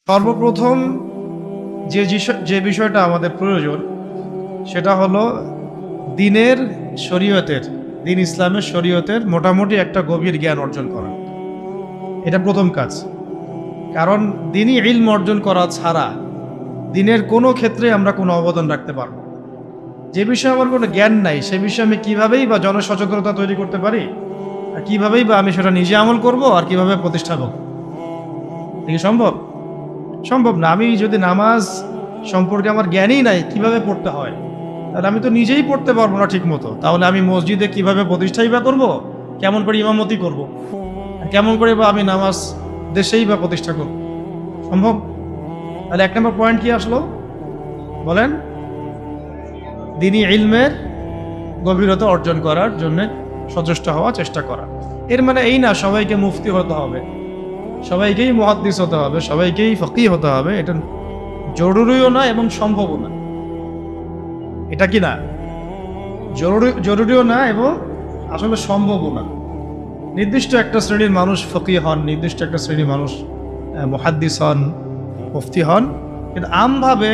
সর্বপ্রথম যে বিষয়টা আমাদের প্রয়োজন সেটা হলো দিনের শরীয়তের দিন ইসলামের শরীয়তের মোটামুটি একটা গভীর জ্ঞান অর্জন করা। এটা প্রথম কাজ। কারণ দিনই ইলম অর্জন করা ছাড়া দিনের কোনো ক্ষেত্রে আমরা কোনো অবদান রাখতে পারবো না। যে বিষয়ে আমার কোনো জ্ঞান নাই সে বিষয়ে আমি কীভাবেই বা জনসচেতনতা তৈরি করতে পারি, আর কীভাবেই বা আমি সেটা নিজে আমল করব, আর কীভাবে প্রতিষ্ঠা করব? কি সম্ভব? সম্ভব না। আমি যদি নামাজ সম্পর্কে আমার জ্ঞানই নাই কিভাবে পড়তে হয়, তাহলে আমি তো নিজেই পড়তে পারবো না ঠিক মতো। তাহলে আমি মসজিদে কিভাবে প্রতিষ্ঠাই বা করবো, কেমন করে ইমামতি করব, কেমন করে বা আমি নামাজ দেশেই বা প্রতিষ্ঠা করব? সম্ভব? তাহলে 1 নম্বর পয়েন্ট কি আসলো বলেন? দিনী ইলমের গভীরতা অর্জন করার জন্য সচেষ্ট হওয়া, চেষ্টা করা। এর মানে এই না সবাইকে মুফতি হতে হবে, সবাইকেই মুহাদ্দিস হতে হবে, সবাইকেই ফকিহ হতে হবে। এটা জরুরিও না এবং সম্ভবও না। এটা কি না? জরুরিও না এবং আসলে সম্ভবও না। নির্দিষ্ট একটা শ্রেণীর মানুষ ফকিহ হন, নির্দিষ্ট একটা শ্রেণীর মানুষ মুহাদ্দিস হন, মুফতি হন, কিন্তু আমভাবে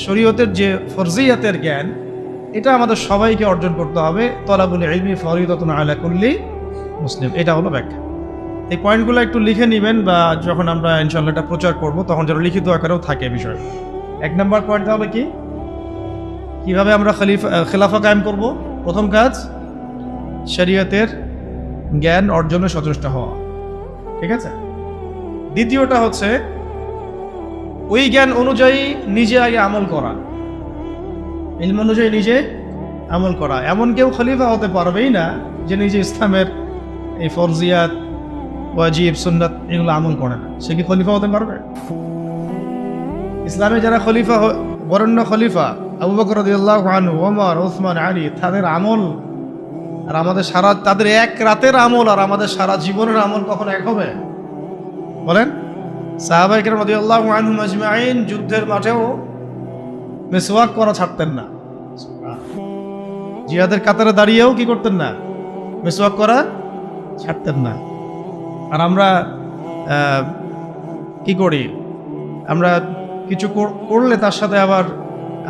শরীয়তের যে ফরজিয়াতের জ্ঞান, এটা আমাদের সবাইকে অর্জন করতে হবে। তলাবুল ইলমি ফরিদাতুন আলা কুল্লি মুসলিম, এটা হলো ব্যাখ্যা। এই পয়েন্টগুলো একটু লিখে নেবেন, বা যখন আমরা ইনশাআল্লাহ এটা প্রচার করব তখন যেন লিখিত আকারেও থাকে বিষয়। 1 নম্বর পয়েন্ট হবে কি, কিভাবে আমরা খেলাফা কায়েম করব? প্রথম কাজ শরীয়তের জ্ঞান অর্জনে সচেষ্ট হওয়া, ঠিক আছে? দ্বিতীয়টা হচ্ছে ওই জ্ঞান অনুযায়ী নিজে আগে আমল করা, ইলম অনুযায়ী নিজে আমল করা। এমন কেউ খলিফা হতে পারবেই না যে নিজে ইসলামের এই ফরজিয়াত, ওয়াজিব, সুন্নাত এগুলো আমল করে না। সে কি খলিফা হতে পারবে? ইসলামে যারা খলিফা, বরেণ্য খলিফা আবু বকর রাদিয়াল্লাহু আনহু, ওমর, ওসমান, আলী, তাদের আমল আর আমাদের তাদের এক রাতের আমল আর আমাদের সারা জীবনের আমল কখনো এক হবে? বলেন। সাহাবায়ে কেরাম রাদিয়াল্লাহু আনহুম আজমাইন যুদ্ধের মাঠেও মিসওয়াক করা ছাড়তেন না। জিহাদের কাতারে দাঁড়িয়েও কি করতেন না? মিসওয়াক করা ছাড়তেন না। আর আমরা কি করি? আমরা কিছু করলে তার সাথে আবার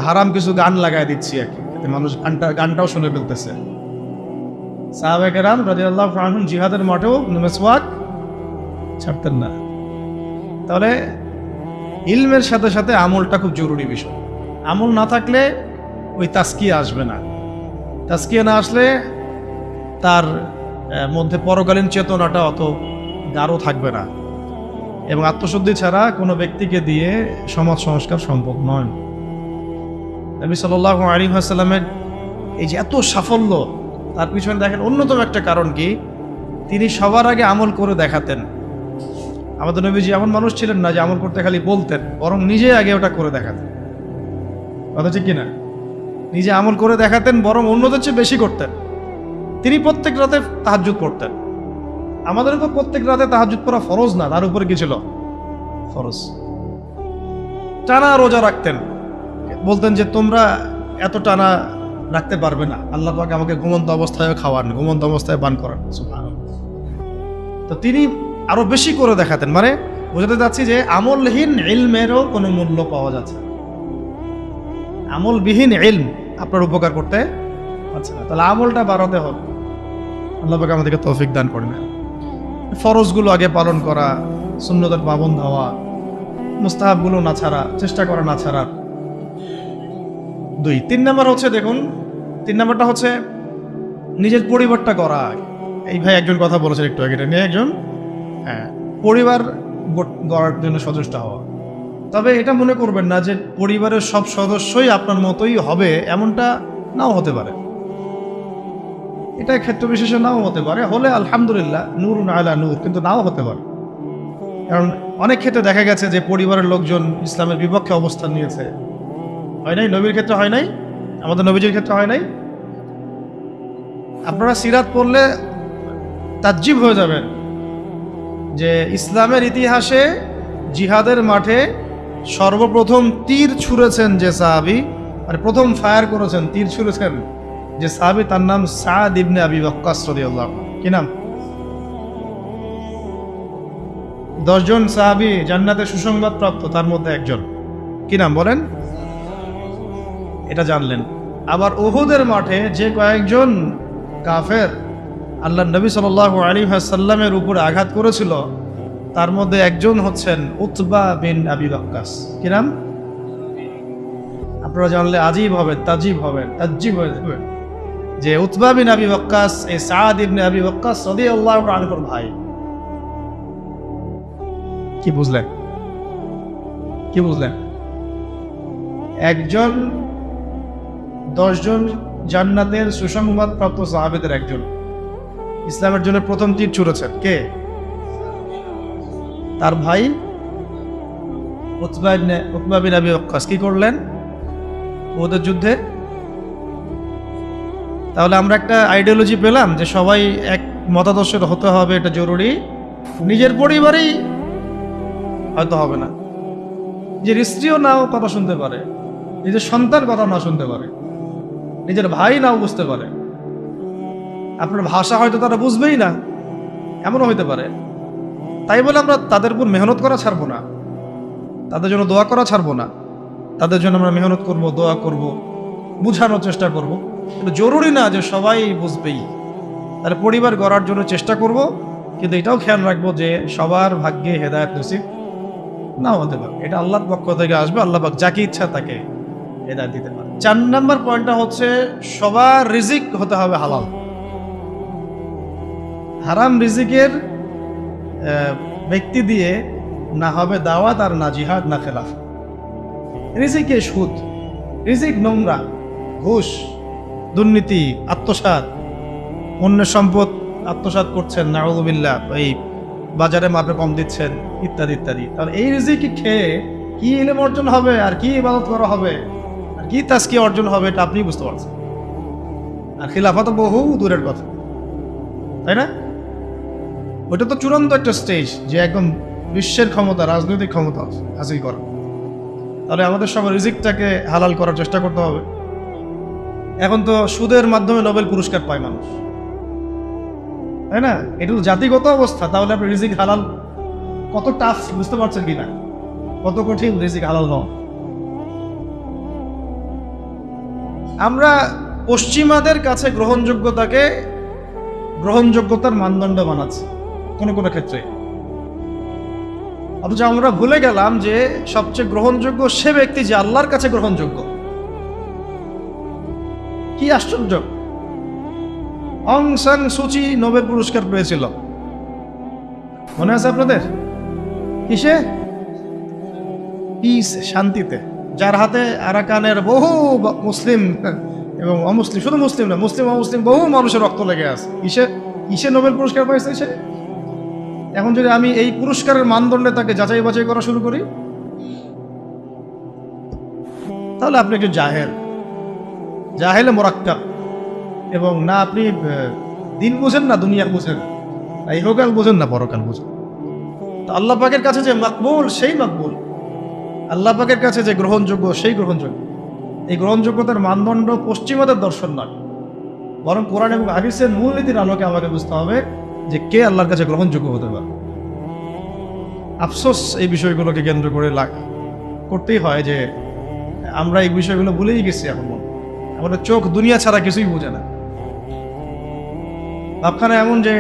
হারাম কিছু গান লাগায় দিচ্ছি আর কি, মানুষ গানটাও শুনে ফেলতেছে। সাহাবায়ে কেরাম রাদিয়াল্লাহু আনহুম জিহাদের মাঠেও মিসওয়াক ছাড়তেন না। তাহলে ইলমের সাথে সাথে আমলটা খুব জরুরি বিষয়। আমল না থাকলে ওই তাসকিয়া আসবে না। তাসকিয়া না আসলে তার মধ্যে পরকালীন চেতনাটা অত গাঢ় থাকবে না, এবং আত্মশুদ্ধি ছাড়া কোনো ব্যক্তিকে দিয়ে সমাজ সংস্কার সম্ভব নয়। নবী সাল্লাল্লাহু আলাইহি ওয়াসাল্লামের এই যে এত সাফল্য, তার পিছনে দেখেন অন্যতম একটা কারণ কি, তিনি সবার আগে আমল করে দেখাতেন। আমাদের নবীজি এমন মানুষ ছিলেন না যে আমল করতে খালি বলতেন, বরং নিজে আগে ওটা করে দেখাতেন। কথা ঠিক কিনা? নিজে আমল করে দেখাতেন, বরং অন্যদের চেয়ে বেশি করতেন। তিনি প্রত্যেক রাতে তাহাজ্জুদ পড়তেন। আমাদের উপর প্রত্যেক রাতে তাহাজ্জুদ পড়া ফরজ না, তার উপরে কি ছিল? ফরজ। টানা রোজা রাখতেন, বলতেন যে তোমরা এত টানা রাখতে পারবে না, আল্লাহ পাক আমাকে ঘুমন্ত অবস্থায় খাওয়ান, ঘুমন্ত অবস্থায় পান করান। সুবহানাল্লাহ। তো তিনি আরো বেশি করে দেখাতেন। মানে বোঝাতে যাচ্ছি যে আমলহীন ইলমেরও কোনো মূল্য পাওয়া যাচ্ছে না। আমলবিহীন ইলম আপনার উপকার করতে পারছে না। তাহলে আমলটা বাড়াতে হবে। আল্লাহ পাক আমাদেরকে তৌফিক দান করেন। ফরজগুলো আগে পালন করা, সুন্নতের পাবন্দ হওয়া, মুস্তাহাবগুলো না ছাড়া, চেষ্টা করা না ছাড়া। 2 3 নম্বর হচ্ছে, দেখুন 3 নম্বরটা হচ্ছে নিজের পরিবারটা করা। এই ভাই একজন কথা বলেছেন একটু আগে, এটা নিয়ে একজন পরিবার গড়ার জন্য সচেষ্ট হওয়া। তবে এটা মনে করবেন না যে পরিবারের সব সদস্যই আপনার মতোই হবে, এমনটা নাও হতে পারে। এটা ক্ষেত্র বিশেষে নাও হতে পারে, হলে আলহামদুলিল্লাহ, নূরুন আলা নূর, কিন্তু নাও হতে পারে। কারণ অনেক ক্ষেত্রে দেখা গেছে যে পরিবারের লোকজন ইসলামের বিপক্ষে অবস্থান নিয়েছে। হয় নাই? নবীর ক্ষেত্রে হয় নাই? আমাদের নবীজির ক্ষেত্রে হয় নাই? আপনারা সিরাত পড়লে তাজ্জিব হয়ে যাবেন যে ইসলামের ইতিহাসে জিহাদের মাঠে সর্বপ্রথম তীর ছুঁড়েছেন যে সাহাবী, মানে প্রথম ফায়ার করেছেন, তীর ছুঁড়েছেন যে সাহাবী, তার নাম সাদ ইবনে আবি ওয়াক্কাস রাদিয়াল্লাহু আনহু। কি নাম? 10 জন সাহাবী জান্নাতের সুসংবাদ প্রাপ্ত, তার মধ্যে একজন। কি নাম বলেন? এটা জানলেন। আবার উহুদের মাঠে যে কয়েকজন কাফের আল্লাহ নবী সাল্লাল্লাহু আলাইহি ওয়াসাল্লামের উপর আঘাত করেছিল, তার মধ্যে একজন হচ্ছেন উতবা বিন আবি ওয়াক্কাস। কি নাম? আপনারা জানলে আজীব হবেন, তাজিব হবেন, তাজ্জিব হয়ে যাবেন যে উতবা বিন আবি ওয়াক্কাস এই সাদ ইবনে আবি ওয়াক্কাস রাদিয়াল্লাহু আনহুর ভাই। কি বুঝলেন? কি বুঝলেন? একজন 10 জন জান্নাতের সুসংবাদ প্রাপ্ত সাহাবীদের একজন, ইসলামের জন্য প্রথম তীর ছুঁড়েছেন কে? তার ভাই উতবা বিন আবি ওয়াক্কাস। কি করলেন ওদের যুদ্ধে? তাহলে আমরা একটা আইডিওলজি পেলাম যে সবাই এক মতাদর্শের হতে হবে, এটা জরুরি। নিজের পরিবারই হয়তো হবে না, নিজের স্ত্রীও নাও কথা শুনতে পারে, নিজের সন্তান কথা না শুনতে পারে, নিজের ভাই নাও বুঝতে পারে, আপনার ভাষা হয়তো তারা বুঝবেই না, এমনও হইতে পারে। তাই বলে আমরা তাদের উপর মেহনত করা ছাড়বো না, তাদের জন্য দোয়া করা ছাড়বো না। তাদের জন্য আমরা মেহনত করব, দোয়া করব, বুঝানোর চেষ্টা করব। কিন্তু জরুরি না যে সবাই বুঝবেই। তাহলে পরিবার গড়ার জন্য চেষ্টা করব, কিন্তু এটাও খেয়াল রাখবো যে সবার ভাগ্যে হেদায়েত নসিব না হতে পারে। এটা আল্লাহর পক্ষ থেকে আসবে, আল্লাহ পাক যাকে ইচ্ছা তাকে হেদায়েত দিতে পারে। 4 নম্বর পয়েন্টটা হচ্ছে সবার রিজিক হতে হবে হালাল। হারাম রিজিকের ব্যক্তি দিয়ে না হবে দাওয়াত, আর না জিহাদ, না খেলাফ। রিজিকে সুদ, রিজিক নোংরা, ঘুষ, দুর্নীতি, আত্মসাৎ, অন্যের সম্পদ আত্মসাৎ করছেন, নাউযুবিল্লাহ, এই বাজারে মাপে কম দিচ্ছেন, ইত্যাদি ইত্যাদি। তাহলে এই রিজিক খেয়ে কি ইলম অর্জন হবে, আর কি ইবাদত করা হবে, আর কি তাজকিয়া অর্জন হবে, এটা আপনি বুঝতে পারছেন। আর খিলাফা তো বহু দূরের কথা, তাই না? ওইটা তো চূড়ান্ত একটা স্টেজ, যে একদম বিশ্বের ক্ষমতা, রাজনৈতিক ক্ষমতা হাসিল করা। তাহলে আমাদের সব রিজিকটাকে হালাল করার চেষ্টা করতে হবে। এখন তো সুদের মাধ্যমে নোবেল পুরস্কার পায় মানুষ, তাই না? এটা তো জাতিগত অবস্থা। তাহলে আপনি রিজিক হালাল কত টাফ বুঝতে পারছেন কিনা? কত কঠিন রিজিক হালাল হওয়া। আমরা পশ্চিমাদের কাছে গ্রহণযোগ্যতার মানদণ্ড বানাচ্ছি কোনো কোনো ক্ষেত্রে, অথচ আমরা ভুলে গেলাম যে সবচেয়ে গ্রহণযোগ্য সে ব্যক্তি যে আল্লাহর কাছে গ্রহণযোগ্য। কি আশ্চর্য! অং সান সুচি নোবেল পুরস্কার পেয়েছিল, মনে আছে আপনাদের? কিসে? পিস, শান্তিতে। যার হাতে আরাকানের বহু মুসলিম এবং অমুসলিম, শুধু মুসলিম না, মুসলিম অমুসলিম বহু মানুষের রক্ত লেগে আছে। কিসে নোবেল পুরস্কার পাইছে সে? এখন যদি আমি এই পুরস্কারের মানদণ্ডে তাকে যাচাই বাছাই করা শুরু করি, তাহলে আপনি একজন জাহেলে মোরাক্কাব, এবং না আপনি দিন বুঝেন, না দুনিয়া বুঝেন, না ইহকাল বুঝেন, না পরকাল বুঝেন। তো আল্লাহ পাকের কাছে যে মাকবুল, সেই মাকবুল। আল্লাহ পাকের কাছে যে গ্রহণযোগ্য, সেই গ্রহণযোগ্য। এই গ্রহণযোগ্যতার মানদণ্ড পশ্চিমাদের দর্শন নয়, বরং কোরআন এবং হাদিসের মূলনীতির আলোকে আমাকে বুঝতে হবে যে কে আল্লাহর কাছে গ্রহণযোগ্য হতে পারে। আফসোস এই বিষয়গুলোকে কেন্দ্র করে করতেই হয় যে আমরা এই বিষয়গুলো ভুলেই গেছি। এখন আমাদের চোখ দুনিয়া ছাড়া কিছুই বোঝে না। ভাবখানা এমন যে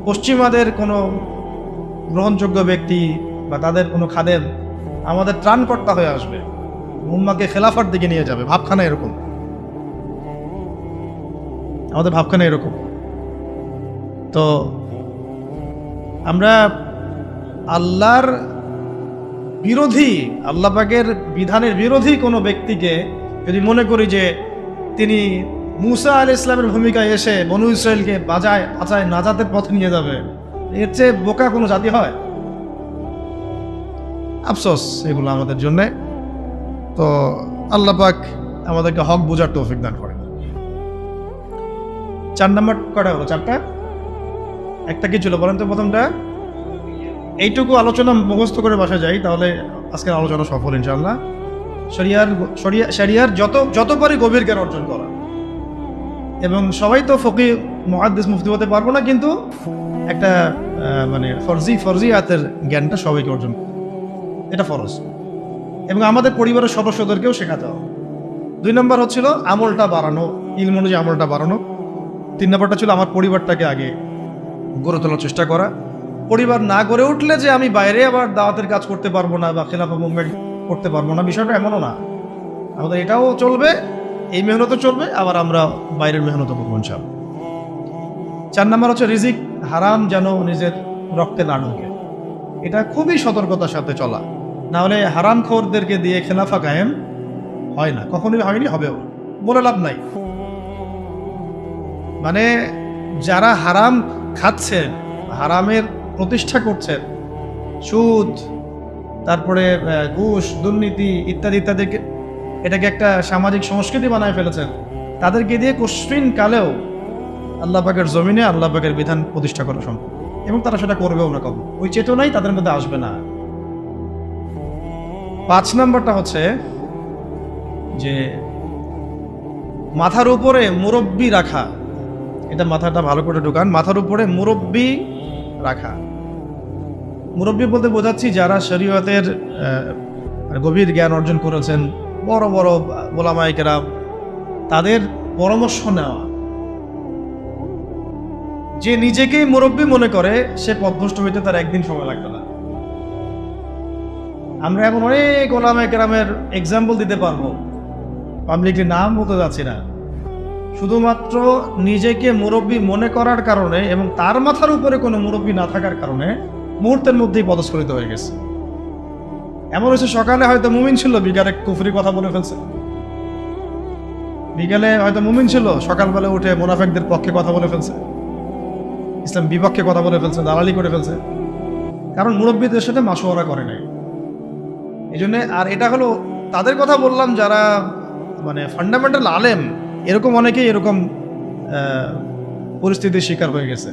পশ্চিমাদের কোনো গ্রহণযোগ্য ব্যক্তি বা তাদের কোনো খাদেম আমাদের ত্রাণকর্তা হয়ে আসবে, উম্মাহকে খেলাফার দিকে নিয়ে যাবে। ভাবখানা এরকম, আমাদের ভাবখানা এরকম। তো আমরা আল্লাহর বিরোধী, আল্লাহ পাকের বিধানের বিরোধী কোনো ব্যক্তিকে যদি মনে করি যে তিনি মুসা আলাইহিস সালামের ভূমিকায় এসে বনু ইসরাইলকে বাঁচায় নাজাতের পথে নিয়ে যাবে, এর চেয়ে বোকা কোনো জাতি হয়? আফসোস এগুলো আমাদের জন্যে। তো আল্লাহ পাক আমাদেরকে হক বোঝার তৌফিক দান করেন। 4 নম্বর কটা হলো? 4টা। একটা কি ছিল বলেন তো? প্রথমটা এইটুকু আলোচনা মুখস্থ করে বসা যায়, তাহলে আজকের আলোচনা সফল ইনশাআল্লাহ। শরিয়ার যত পারি গভীর জ্ঞান অর্জন করা। এবং সবাই তো ফকিহ, মুহাদ্দিস, মুফতি হতে পারবো না, কিন্তু একটা মানে ফরজিয়াতের জ্ঞানটা সবাইকে অর্জন করতে, এটা ফরজ, এবং আমাদের পরিবারের সদস্যদেরকেও শেখাতে হবে। 2 নম্বর হচ্ছিল আমলটা বাড়ানো, ইলম অনুযায়ী আমলটা বাড়ানো। 3 নম্বরটা ছিল আমার পরিবারটাকে আগে গড়ে তোলার চেষ্টা করা। পরিবার না গড়ে উঠলে যে আমি বাইরে আবার দাওয়াতের কাজ করতে পারবো না বা খেলাফা মুভমেন্ট করতে পারবো না, বিষয়টা এমনও না। আমাদের এটাও চলবে, এই মেহনতও চলবে, আবার আমরা বাইরের মেহনতও করবো ইনশাআল্লাহ। 4 নম্বর হচ্ছে রিজিক হারাম যেন নিজের রক্তে না ঢোকে, এটা খুবই সতর্কতার সাথে চলা, না হলে হারাম খোরদেরকে দিয়ে খেলাফা কায়েম হয় না, কখনোই হয়নি, হবেও বলে লাভ নাই। মানে যারা হারাম খাচ্ছেন, হারামের প্রতিষ্ঠা করছেন, সুদ, তারপরে ঘুষ, দুর্নীতি ইত্যাদি ইত্যাদিকে এটাকে একটা সামাজিক সংস্কৃতি বানায় ফেলেছেন, তাদেরকে দিয়ে কশিন কালেও আল্লাহ পাকের জমিনে আল্লাহ পাকের বিধান প্রতিষ্ঠা করা সম্ভব, এবং তারা সেটা করবেও না, কখন ওই চেতনাই তাদের মধ্যে আসবে না। 5 নম্বরটা হচ্ছে যে মাথার উপরে মুরব্বি রাখা, এটা মাথাটা ভালো করে ঢোকান, মাথার উপরে মুরব্বি রাখা। মুরব্বি বলতে বোঝাচ্ছি যারা শরীয়তের গভীর জ্ঞান অর্জন করেছেন, বড় বড় ওলামায়ে কেরাম, তাদের পরামর্শ নেওয়া। যে নিজেকেই মুরব্বি মনে করে সে পথভ্রষ্ট হইতে তার একদিন সময় লাগবে না। আমরা এখন অনেক ওলামায়ে কেরামের এক্সাম্পল দিতে পারবো, পাবলিকের নাম বলতে যাচ্ছি না, শুধুমাত্র নিজেকে মুরব্বি মনে করার কারণে এবং তার মাথার উপরে কোনো মুরব্বি না থাকার কারণে মুহূর্তের মধ্যেই পদস্খলিত হয়ে গেছে। এমন হচ্ছে সকালে হয়তো মুমিন ছিল, বিকালে কুফরি কথা বলে ফেলছে, বিকালে হয়তো মুমিন ছিল, সকালবেলা উঠে মুনাফিকদের পক্ষে কথা বলে ফেলছে, ইসলাম বিপক্ষে কথা বলে ফেলছে, দালালি করে ফেলছে, কারণ মুরব্বীদের সাথে মাশওয়ারা করে নাই। এই জন্যে, আর এটা হলো তাদের কথা বললাম যারা মানে ফান্ডামেন্টাল আলেম, এরকম অনেকেই এরকম পরিস্থিতির শিকার হয়ে গেছে।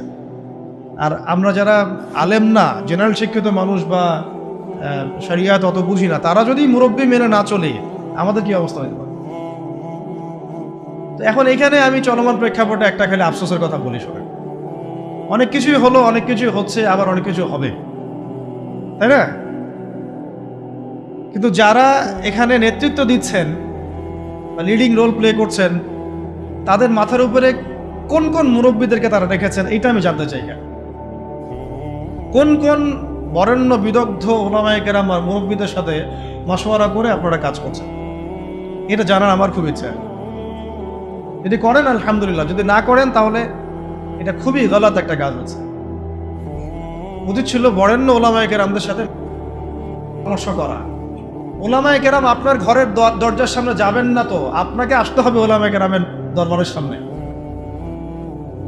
আর আমরা যারা আলেম না, জেনারেল শিক্ষিত মানুষ বা শরিয়াত অত বুঝি না, তারা যদি মুরব্বি মেনে না চলে আমাদের কি অবস্থা হয়ে যাবে। তো এখন এখানে আমি চলমান প্রেক্ষাপটে একটা খালি আফসোসের কথা বলি, শোনেন, অনেক কিছুই হলো, অনেক কিছুই হচ্ছে, আবার অনেক কিছু হবে, তাই না? কিন্তু যারা এখানে নেতৃত্ব দিচ্ছেন বা লিডিং রোল প্লে করছেন, তাদের মাথার উপরে কোন কোন মুরব্বীদেরকে তারা রেখেছেন, এটা আমি জানতে চাই। কোন কোন বরেণ্য বিদগ্ধ ওলামায়ে কেরাম আর মুরব্বীদের সাথে মাশওয়ারা করে আপনারা কাজ করছেন, এটা জানার আমার খুব ইচ্ছা। যদি করেন আলহামদুলিল্লাহ, যদি না করেন তাহলে এটা খুবই গলত একটা কাজ আছে। উচিত ছিল বরেণ্য ওলামায়ে কেরামদের সাথে পরামর্শ করা। ওলামায়ে কেরাম আপনার ঘরের দরজার সামনে যাবেন না, তো আপনাকে আসতে হবে ওলামায়ে কেরামের দরবারের সামনে।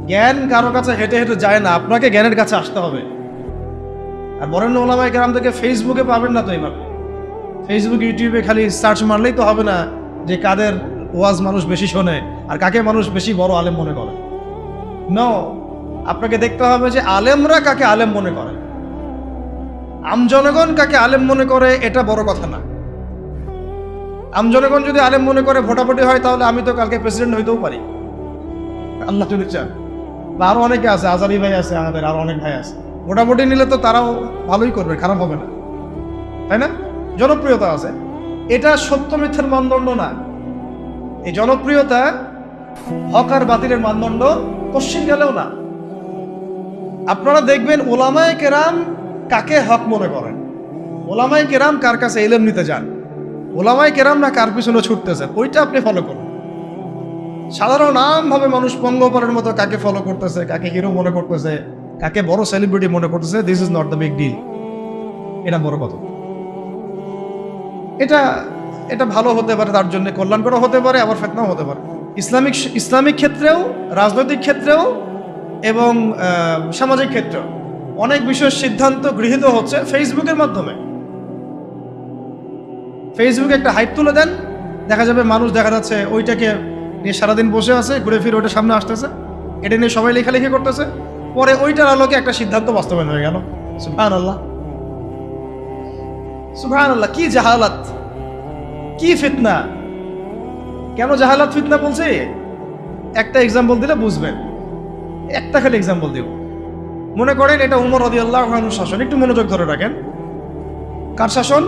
জ্ঞান কারো কাছে হেঁটে হেঁটে যায় না, আপনাকে জ্ঞানের কাছে আসতে হবে। আর বরেণ্য ওলামায়ে কেরামদেরকে ফেসবুকে পাবেন না তো এইভাবে। ফেসবুক, ইউটিউবে খালি সার্চ মারলেই তো হবে না যে কাদের ওয়াজ মানুষ বেশি শোনে আর কাকে মানুষ বেশি বড় আলেম মনে করে। নো, আপনাকে দেখতে হবে যে আলেমরা কাকে আলেম মনে করে, আমজনগণ কাকে আলেম মনে করে, এটা বড় কথা না। আমজনগণ যদি আলেম মনে করে ভোটাভুটি হয়, তাহলে আমি তো কালকে প্রেসিডেন্ট হইতেও পারি, আল্লাহ যদি চান। বা আরো অনেকে আছে, আজারি ভাই আছে, আমাদের আরো অনেক ভাই আছে, ভোটাভুটি নিলে তো তারাও ভালোই করবে, খারাপ হবে না, তাই না? জনপ্রিয়তা আছে, এটা সত্য মিথ্যার মানদণ্ড না। এই জনপ্রিয়তা হক আর বাতিলের মানদণ্ড কোশ্চিন গেলেও না। আপনারা দেখবেন ওলামায়ে কেরাম কাকে হক মনে করেন, ওলামায়ে কেরাম কার কাছে ইলম নিতে যান, ওলামায়ে কেরাম না কার পিছনে ছুটতেছেন, ওইটা আপনি ফলো করুন। সাধারণ আমভাবে মানুষ পঙ্গপালের মতো কাকে ফলো করতেছে, কাকে হিরো মনে করতেছে, কাকে বড় সেলিব্রিটি মনে করতেছে, this is not the big deal. এটা বড় কথা। এটা ভালো হতে পারে, তার জন্য কল্যাণকর হতে পারে, আবার ফিতনাও হতে পারে। ইসলামিক ক্ষেত্রেও, রাজনৈতিক ক্ষেত্রেও এবং সামাজিক ক্ষেত্রেও অনেক বিষয়ের সিদ্ধান্ত গৃহীত হচ্ছে ফেসবুকের মাধ্যমে। ফেসবুকে একটা হাইপ তুলে দেন, দেখা যাবে মানুষ দেখা যাচ্ছে ওইটাকে নিয়ে সারাদিন বসে আছে, ঘুরে ফিরে ওইটা সামনে আসতেছে, এটা নিয়ে সবাই লেখালেখি করতেছে, পরে ওইটার আলোকে একটা সিদ্ধান্ত বাস্তবায়ন হয়ে গেল। সুবহানাল্লাহ, সুবহানাল্লাহ, কি জাহালাত, কি ফিতনা। কেন জাহালাত ফিতনা বলছি? একটা এক্সাম্পল দিলে বুঝবেন, একটা খালি এক্সাম্পল দিব। মনে করেন এটা উমর রাদিয়াল্লাহু আনহুর শাসন, একটু মনোযোগ ধরে রাখেন। কার শাসন?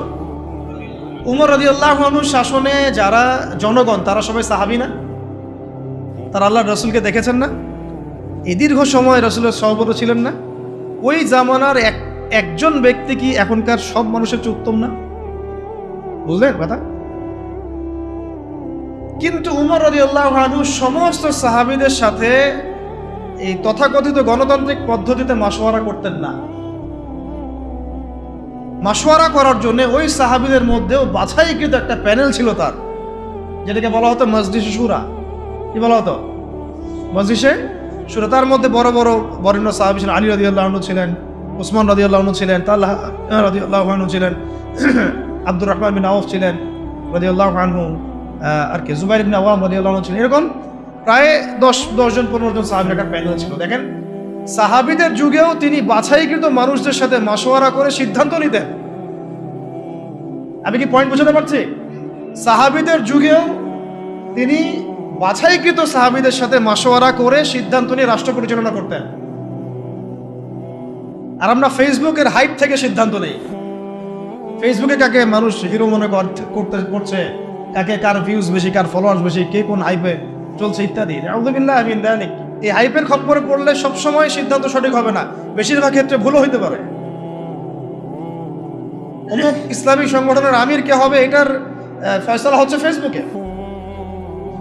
উমর রাদিয়াল্লাহু আনহুর শাসনে যারা জনগণ তারা সবাই সাহাবী না? তারা আল্লাহর রাসূলকে দেখেছেন না? এই দীর্ঘ সময় রাসূলের সহবত ছিলেন না? ওই জামানার একজন ব্যক্তি কি এখনকার সব মানুষের চেয়ে উত্তম না? বুঝলেন কথা? কিন্তু উমর রাদিয়াল্লাহু আনহু সমস্ত সাহাবীদের সাথে এই তথাকথিত গণতান্ত্রিক পদ্ধতিতে মাশওয়ারা করতেন না। মাশওয়ারা করার জন্য ওই সাহাবীদের মধ্যেও বাছাইকৃত একটা প্যানেল ছিল তার, যেটাকে বলা হতো মজলিসে শুরা। কি বলা হতো? মজলিসে শুরা। তার মধ্যে বড় বড় বরেণ্য সাহাবী ছিলেন। আলী রাদিয়াল্লাহু আনহু ছিলেন, উসমান রাদিয়াল্লাহু আনহু ছিলেন, তালহা রাদিয়াল্লাহু আনহু ছিলেন, আব্দুর রহমান বিন আউফ ছিলেন রাদিয়াল্লাহু আনহু, আর কি জুবাইর ইবনে আওয়াম রাদিয়াল্লাহু আনহু ছিলেন। এরকম প্রায় 10 জন 15 জন সাহাবীর একটা প্যানেল ছিল। দেখেন, সাহাবীদের যুগেও তিনি বাছাইকৃত মানুষদের সাথে মাশওয়ারা করে সিদ্ধান্ত নিতেন। আমি কি পয়েন্ট বোঝাতে পারছি? সাহাবীদের যুগেও তিনি বাছাইকৃত সাহাবীদের সাথে মাশওয়ারা করে সিদ্ধান্ত নিয়ে রাষ্ট্র পরিচালনা করতেন। আর আমরা ফেসবুকের হাইপ থেকে সিদ্ধান্ত নেই। ফেসবুকে কাকে মানুষ হিরো মনে করছে, কাকে কার ভিউজ বেশি, কার ফলোয়ার্স বেশি, কে কোন হাইপে চলছে ইত্যাদি। আউযুবিল্লাহি মিন যালিক। এই হাইপের খপ্পরে পড়লে সবসময় সিদ্ধান্ত সঠিক হবে না, বেশিরভাগ ক্ষেত্রে ভুলও হইতে পারে। অমুক ইসলামিক সংগঠনের আমির কে হবে এটার ফয়সালা হচ্ছে ফেসবুকে।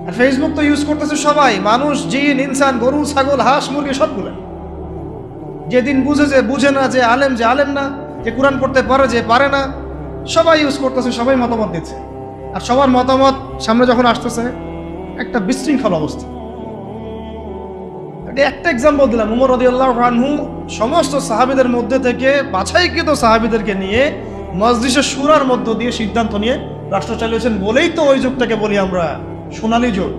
আর ফেসবুক তো ইউজ করতেছে সবাই, মানুষ, জিন, ইনসান, গরু, ছাগল, হাঁস, মুরগি সবগুলো। যেদিন বুঝে না যে আলেম না, যে কোরআন পড়তে পারে যে পারে না, সবাই ইউজ করতেছে, সবাই মতামত দিচ্ছে। আর সবার মতামত সামনে যখন আসতেছে একটা বিশৃঙ্খল অবস্থা। একটা এক্সাম্পল দিলাম। উমর রাদিয়াল্লাহু আনহু সমস্ত সাহাবীদের মধ্যে থেকে বাছাইকৃত সাহাবীদেরকে নিয়ে মজলিসে শুরার মধ্য দিয়ে সিদ্ধান্ত নিয়ে রাষ্ট্র চালিয়েছেন বলেই তো ওই যুগটাকে বলি আমরা সোনালী যুগ।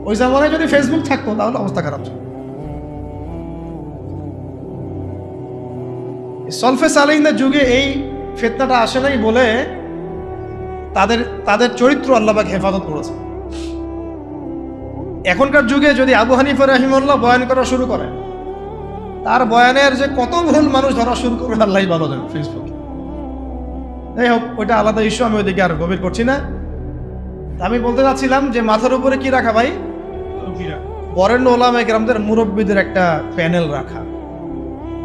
ওই জামানায় যদি ফেসবুক থাকতো তাহলে অবস্থা খারাপ ছিল। সলফে সালেহিনদের যুগে এই ফিতনাটা আসে নাই বলে তাদের চরিত্র আল্লাহ পাক হেফাজত করেছে। এখনকার যুগে যদি আবু হানিফা রাহিমাহুল্লাহ বয়ান করা শুরু করে, তার বয়ানের যে কত ভুল মানুষ ধরা শুরু করবে আল্লাহই ভালো জানেন ফেসবুকে। যাই হোক, ওইটা আলাদা ইস্যু, আমি ওইদিকে আর গভীর করছি না। আমি বলতে চাচ্ছিলাম যে মাথার উপরে কি রাখা ভাই? বরেণ্য ওলামায়ে কেরামদের মুরব্বীদের একটা প্যানেল রাখা,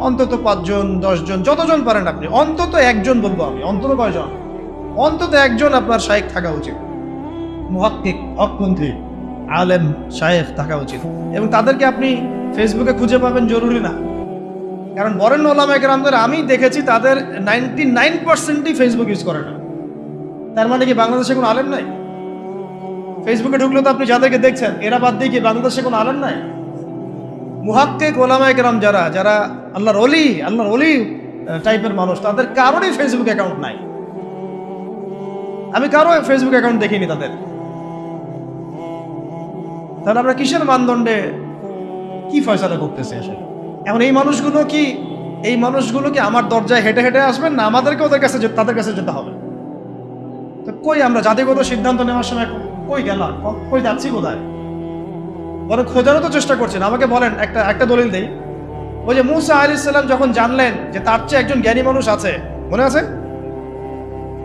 অন্তত 5 জন 10 জন, যতজন পারেন আপনি, অন্তত একজন বলবো আমি, অন্তত কয়জন? অন্তত একজন আপনার শায়েখ থাকা উচিত, মুহাক্কিক, হকপন্থী, আলেম শায়েখ থাকা উচিত। এবং তাদেরকে আপনি ফেসবুকে খুঁজে পাবেন জরুরি না, কারণ বরেণ্য ওলামায়ে কেরামদের আমি দেখেছি তাদের 99%ই ফেসবুক ইউজ করে না। তার মানে কি বাংলাদেশে কোনো আলেম নাই? ফেসবুকে ঢুকলে তো আপনি যাদেরকে দেখছেন এরা বাদ দিয়ে কি বাংলাদেশে কোনো আলেম নাই? মুহাক্কিক ওলামায়ে কেরাম যারা আল্লাহর ওলি টাইপের মানুষ, তাদের কারোরই ফেসবুক অ্যাকাউন্ট নাই। আমি কারো ফেসবুক অ্যাকাউন্ট দেখিনি তাদের। তাহলে আমরা কিসের মানদণ্ডে কি ফয়সালা করতেছি আসলে? এখন এই মানুষগুলো কি আমার দরজায় হেঁটে হেঁটে আসবেন, না আমাদেরকে তাদের কাছে যেতে হবে? তো কই আমরা জাতিগত সিদ্ধান্ত নেওয়ার সময় কই গেলাম, কই যাচ্ছি, কোথায়? বরং খোঁজারও তো চেষ্টা করছেন। আমাকে বলেন, একটা দলিল দেই। ওই যে মূসা আলাইহিস সালাম যখন জানলেন যে তার চেয়ে একজন জ্ঞানী মানুষ আছে, মনে আছে?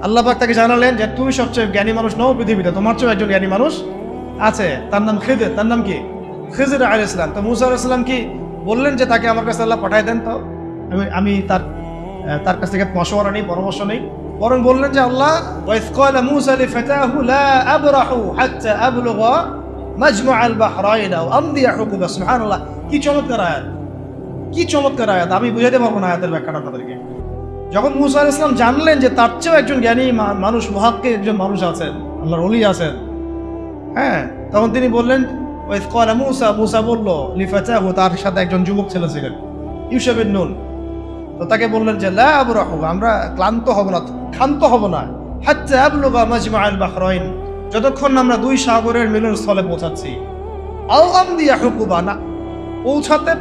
আল্লাহ পাক তাকে জানালেন যে তুমি সবচেয়ে জ্ঞানী মানুষ নও পৃথিবীতে, তোমার চেয়ে একজন জ্ঞানী মানুষ আছে, তার নাম খিদির। তার নাম কি? খিজির আলাইহিস সালাম। তো মূসা আলাইহিস সালাম কি বললেন যে তাকে আমার কাছে আল্লাহ পাঠায় দেন, তো আমি তার কাছ থেকে মাশওয়ারা নেই, পরামর্শ নেই। বরং বললেন যে আল্লাহ ওয়াইজ ক্বালা মূসা লিফাতাহু লা আবরাহু হাত্তা আবলুগা মাজমাআল বাহরাইন আও আমদিয়া হুকুবা। সুবহানাল্লাহ, কি চমৎকার আয়াত, কি চমৎকার আয়াত! আমি বুঝাতে পারবো না আয়াতের ব্যাখ্যাটা আপনাদেরকে। যখন মূসা আলাইহিস সালাম জানলেন যে তার চেয়েও একজন জ্ঞানী মানুষ, মুহাক্কিক একজন মানুষ আছেন, আল্লাহর ওলি আছেন, হ্যাঁ, তখন তিনি বললেন ওয়াইজ ক্বালা মূসা বলল লিফাতাহু, তার সাথে একজন যুবক ছেলে ছিলেন, ইউশা বিন নুন। তো তাকে বললেন যে লা আবরাহু, আমরা ক্লান্ত হব না, ক্ষান্ত হব না, হাত্তা আবলুগা মাজমাআল বাহরাইন, যতক্ষণ আমরা 2 সাগরের মিলনস্থলে পৌঁছাচ্ছি। আও আমদিয়া হুকুবা, না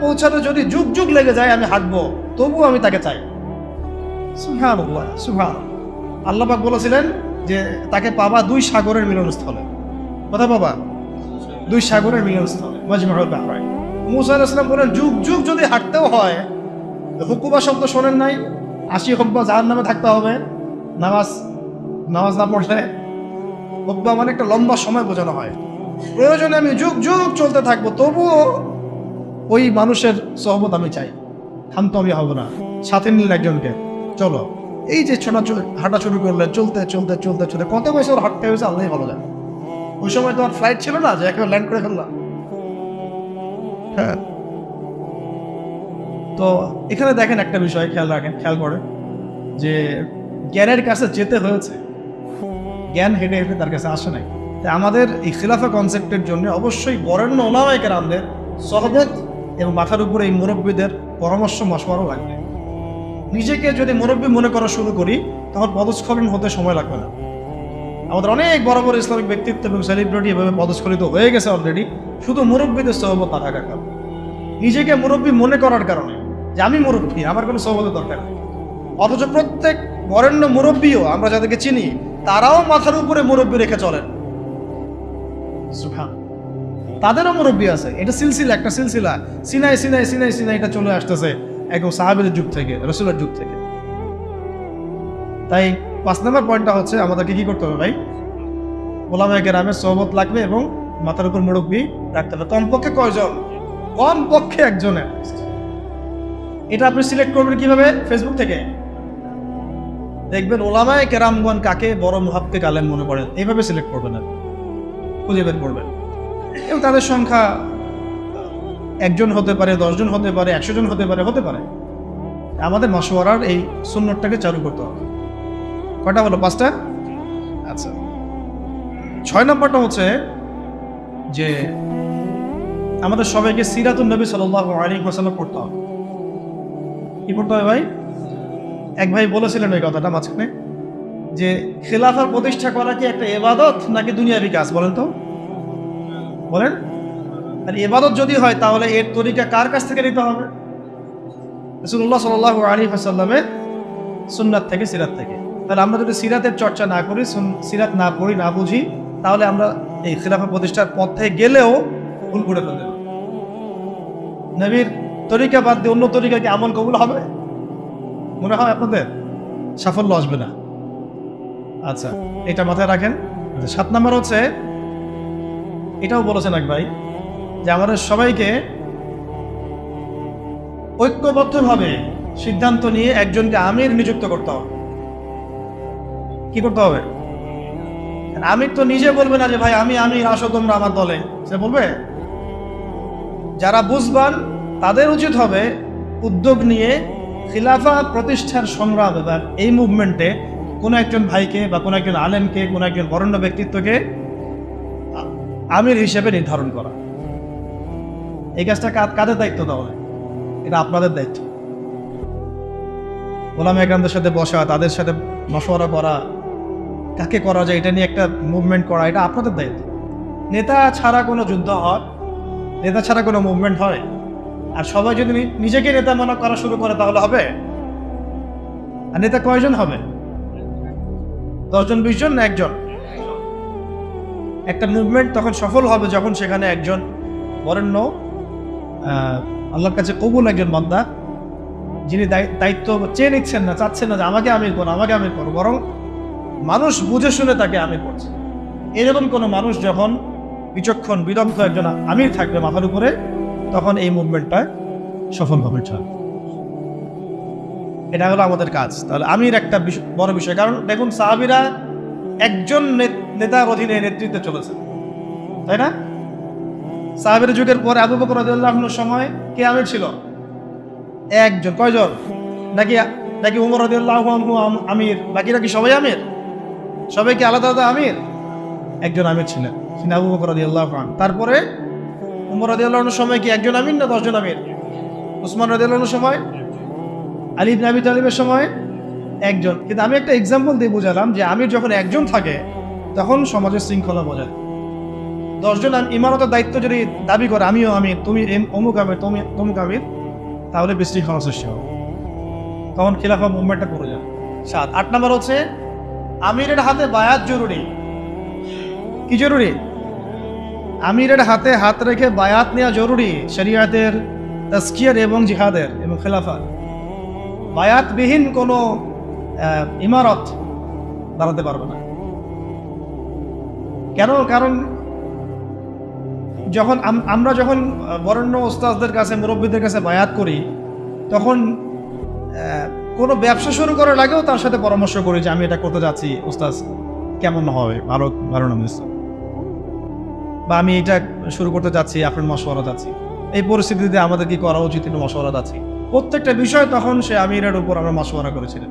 পৌঁছাতে যদি যুগ যুগ লেগে যায় আমি হাঁটবো, তবু আমি তাকে চাই। সুবহানাল্লাহ, সুবহানাল্লাহ। আল্লাহ পাক বলেছিলেন যে তাকে পাবা 2 সাগরের মিলনস্থলে। কথা পাবা 2 সাগরের মিলনস্থলে, মাজমাউল বাহরাইন। মূসা আলাইহিস সালাম বলেন যুগ যুগ যদি হাঁটতেও হয় হুকুবা শব্দ শোনেন নাই? 80 হুকবা জাহান্নামে থাকতে হবে নামাজ নামাজ না পড়লে। হুকবা মানে একটা লম্বা সময় বোঝানো হয়। প্রয়োজনে আমি যুগ যুগ চলতে থাকবো, তবুও ওই মানুষের সহবত আমি চাই, ক্ষান্ত আমি হব না। সাথে নিলেন একজনকে, চলো। এই যে হাঁটা শুরু করলেন, চলতে চলতে চলতে চলতে কত বছর হাঁটতে হয়েছে আল্লাহ ভালো জানে। ওই সময় তো আর ফ্লাইট ছিল না যে একেবারে ল্যান্ড করে ফেললাম। হ্যাঁ, তো এখানে দেখেন একটা বিষয় খেয়াল রাখেন, খেয়াল করেন যে জ্ঞানের কাছে যেতে হয়েছে, জ্ঞান হেঁটে হেঁটে তার কাছে আসে নাই। তাই আমাদের এই খিলাফা কনসেপ্টের জন্য অবশ্যই বরেণ্য ওলামায়ে কেরামদের সহবত এবং মাথার উপরে এই মুরব্বীদের পরামর্শ মশওয়ারাও লাগবে। নিজেকে যদি মুরব্বী মনে করা শুরু করি তখন পদস্খলন হতে সময় লাগবে না। আমাদের অনেক বড় বড় ইসলামিক ব্যক্তিত্ব এবং সেলিব্রিটি এভাবে পদস্খলিত হয়ে গেছে অলরেডি, শুধু মুরব্বীদের সহবত না থাকার কারণে। নিজেকে মুরব্বী মনে করার কারণে যে আমি মুরব্বী, আমার কোনো সহবতের দরকার নেই। অথচ প্রত্যেক বরেণ্য মুরব্বীও আমরা যাদেরকে চিনি তারাও মাথার উপরে মুরব্বী রেখে চলেন। সুবহান, তাদেরও মুরব্বী আছে। এটা সিলসিলা, একটা সিলসিলা, সিনাই সিনাই সিনাই সিনাই, এটা চলে আসতেছে একদম সাহাবীদের যুগ থেকে, রাসূলের যুগ থেকে। তাই 5 নম্বর পয়েন্টটা হচ্ছে আমাদেরকে কি করতে হবে ভাই? ওলামায়ে কেরামের সহবত লাগবে এবং মাথার উপর মুরব্বী রাখতে হবে। কমপক্ষে কয়জন? কমপক্ষে একজনের। এটা আপনি সিলেক্ট করবেন কিভাবে? ফেসবুক থেকে দেখবেন ওলামায়ে কেরামগণ কাকে বড় মুহাক্কিক আলেম মনে করেন, এইভাবে সিলেক্ট করবেন, না খুঁজে বের করবেন। এবং তাদের সংখ্যা 1 জন হতে পারে, 10 জন হতে পারে, 100 জন হতে পারে, হতে পারে। আমাদের মাশওয়ারার এই সুন্নতটাকে চালু করতে হবে। কয়টা হলো? 5টা। আচ্ছা, 6 নম্বরটা হচ্ছে যে আমাদের সবাইকে সিরাতুন নবী সাল্লাল্লাহু আলাইহি ওয়াসাল্লাম পড়তে হবে। কি পড়তে হবে ভাই? এক ভাই বলেছিলেন ওই কথাটা মাঝখানে, যে খেলাফা প্রতিষ্ঠা করা কি একটা ইবাদত নাকি দুনিয়াবি কাজ? বলেন তো, বলেন। আর ইবাদত যদি হয় তাহলে এর তরিকা কার কাছ থেকে নিতে হবে? রাসূলুল্লাহ সাল্লাল্লাহু আলাইহি ওয়াসাল্লামের সুন্নাত থেকে, সিরাত থেকে। তাহলে আমরা যদি সিরাতের চর্চা না করি, সিরাত না পড়ি, না বুঝি, তাহলে আমরা এই খেলাফা প্রতিষ্ঠার পথে গেলেও ভুল করে ফেলতে পারি। নবীর তরিকা বাদ দিয়ে অন্য তরিকা কি আমল কবুল হবে? মনে হয় আপনাদের সাফল্য আসবে না। আচ্ছা, এটা মাথায় রাখেন। 7 নম্বর হচ্ছে, এটাও বলেছেন এক ভাই, যে আমাদের সবাইকে ঐক্যবদ্ধভাবে সিদ্ধান্ত নিয়ে একজনকে আমির নিযুক্ত করতে হবে। কি করতে হবে? আমির তো নিজে বলবে না যে ভাই আমি আসো তোমরা আমার দলে, সে বলবে। যারা বুঝবান তাদের উচিত হবে উদ্যোগ নিয়ে খিলাফা প্রতিষ্ঠার সংগ্রাম এবং এই মুভমেন্টে কোনো একজন ভাইকে বা কোনো একজন আলেমকে, কোনো একজন বরেণ্য ব্যক্তিত্বকে আমির হিসেবে নির্ধারণ করা। এই কাজটা কাদের দায়িত্ব? তাহলে এটা আপনাদের দায়িত্ব। ওলামায়ে কেরামদের সাথে বসা, তাদের সাথে মশওয়ারা করা, কাকে করা যায় এটা নিয়ে একটা মুভমেন্ট করা, এটা আপনাদের দায়িত্ব। নেতা ছাড়া কোনো যুদ্ধ হয়? নেতা ছাড়া কোনো মুভমেন্ট হয়? আর সবাই যদি নিজেকে নেতা মনে করা শুরু করে তাহলে হবে? আর নেতা কয়জন হবে? 10 জন, 20 জন, না একজন? একটা মুভমেন্ট তখন সফল হবে যখন সেখানে একজন বরেণ্য, আল্লাহর কাছে কবুল একজন বান্দা, যিনি দায়িত্ব চেয়ে নিচ্ছেন না, চাচ্ছেন না যে আমাকে আমির করো, আমাকে আমির করো, বরং মানুষ বুঝে শুনে তাকে আমির করছে। এরকম কোনো মানুষ যখন বিচক্ষণ, বিদগ্ধ একজন আমির থাকবে মাথার উপরে, তখন এই মুভমেন্টটা সফল হবে। এটা হলো আমাদের কাজ। তাহলে আমির একটা বড় বিষয়, কারণ দেখুন সাহাবীরা একজন নেতার অধীনে নেতৃত্বে চলেছে, তাই না? সাহাবীর যুগের পরে আবু বকর রাদিয়াল্লাহু আনহুর সময় কে আমির ছিল? একজন। কয়জন? নাকি উমর রাদিয়াল্লাহু আনহু আমির, বাকিরা কি সবাই আমির? সবাই কি আলাদা আলাদা আমির? একজন আমির ছিলেন, তিনি আবু বকর রাদিয়াল্লাহু আনহু। তারপরে উমর রাদিয়াল্লাহু আনহুর সময় কি একজন আমির না 10 জন আমির? উসমান রাদিয়াল্লাহু আনহুর সময়, আলী ইবনে আবি তালিবের সময় একজন। কিন্তু আমি একটা এক্সাম্পল দিয়ে বুঝালাম যে আমির যখন একজন থাকে তখন সমাজের শৃঙ্খলা বজায়। 10 জন ইমারতের দায়িত্ব যদি দাবি করে আমিও আমির, তুমি অমুক আমির, তুমি তমুক আমির, তাহলে বিশৃঙ্খলা সৃষ্টি হবে, তখন খিলাফা মুভমেন্টটা পড়ে যায়। 7, 8 নম্বর হচ্ছে আমিরের হাতে বায়াত জরুরি। কি জরুরি? আমিরের হাতে হাত রেখে বায়াত নেওয়া জরুরি, শরিয়াতের, তাজকিয়ার এবং জিহাদের এবং খেলাফা। বায়াতবিহীন কোনো ইমারত দাঁড়াতে পারবে না। কেন? কারণ যখন আমরা যখন বরেণ্য ওস্তাদদের কাছে, মুরব্বীদের কাছে বায়াত করি, তখন কোনো ব্যবসা শুরু করার আগেও তার সাথে পরামর্শ করি যে আমি এটা করতে যাচ্ছি, ওস্তাদ কেমন হবে, ভালো না মিস, বা আমি এটা শুরু করতে যাচ্ছি, আপনার মশওয়ারা যাচ্ছি, এই পরিস্থিতিতে আমাদের কি করা উচিত, একটু মশওয়ারা যাচ্ছি। প্রত্যেকটা বিষয় তখন সে আমিরের উপর আমরা মশওয়ারা করেছিলেন।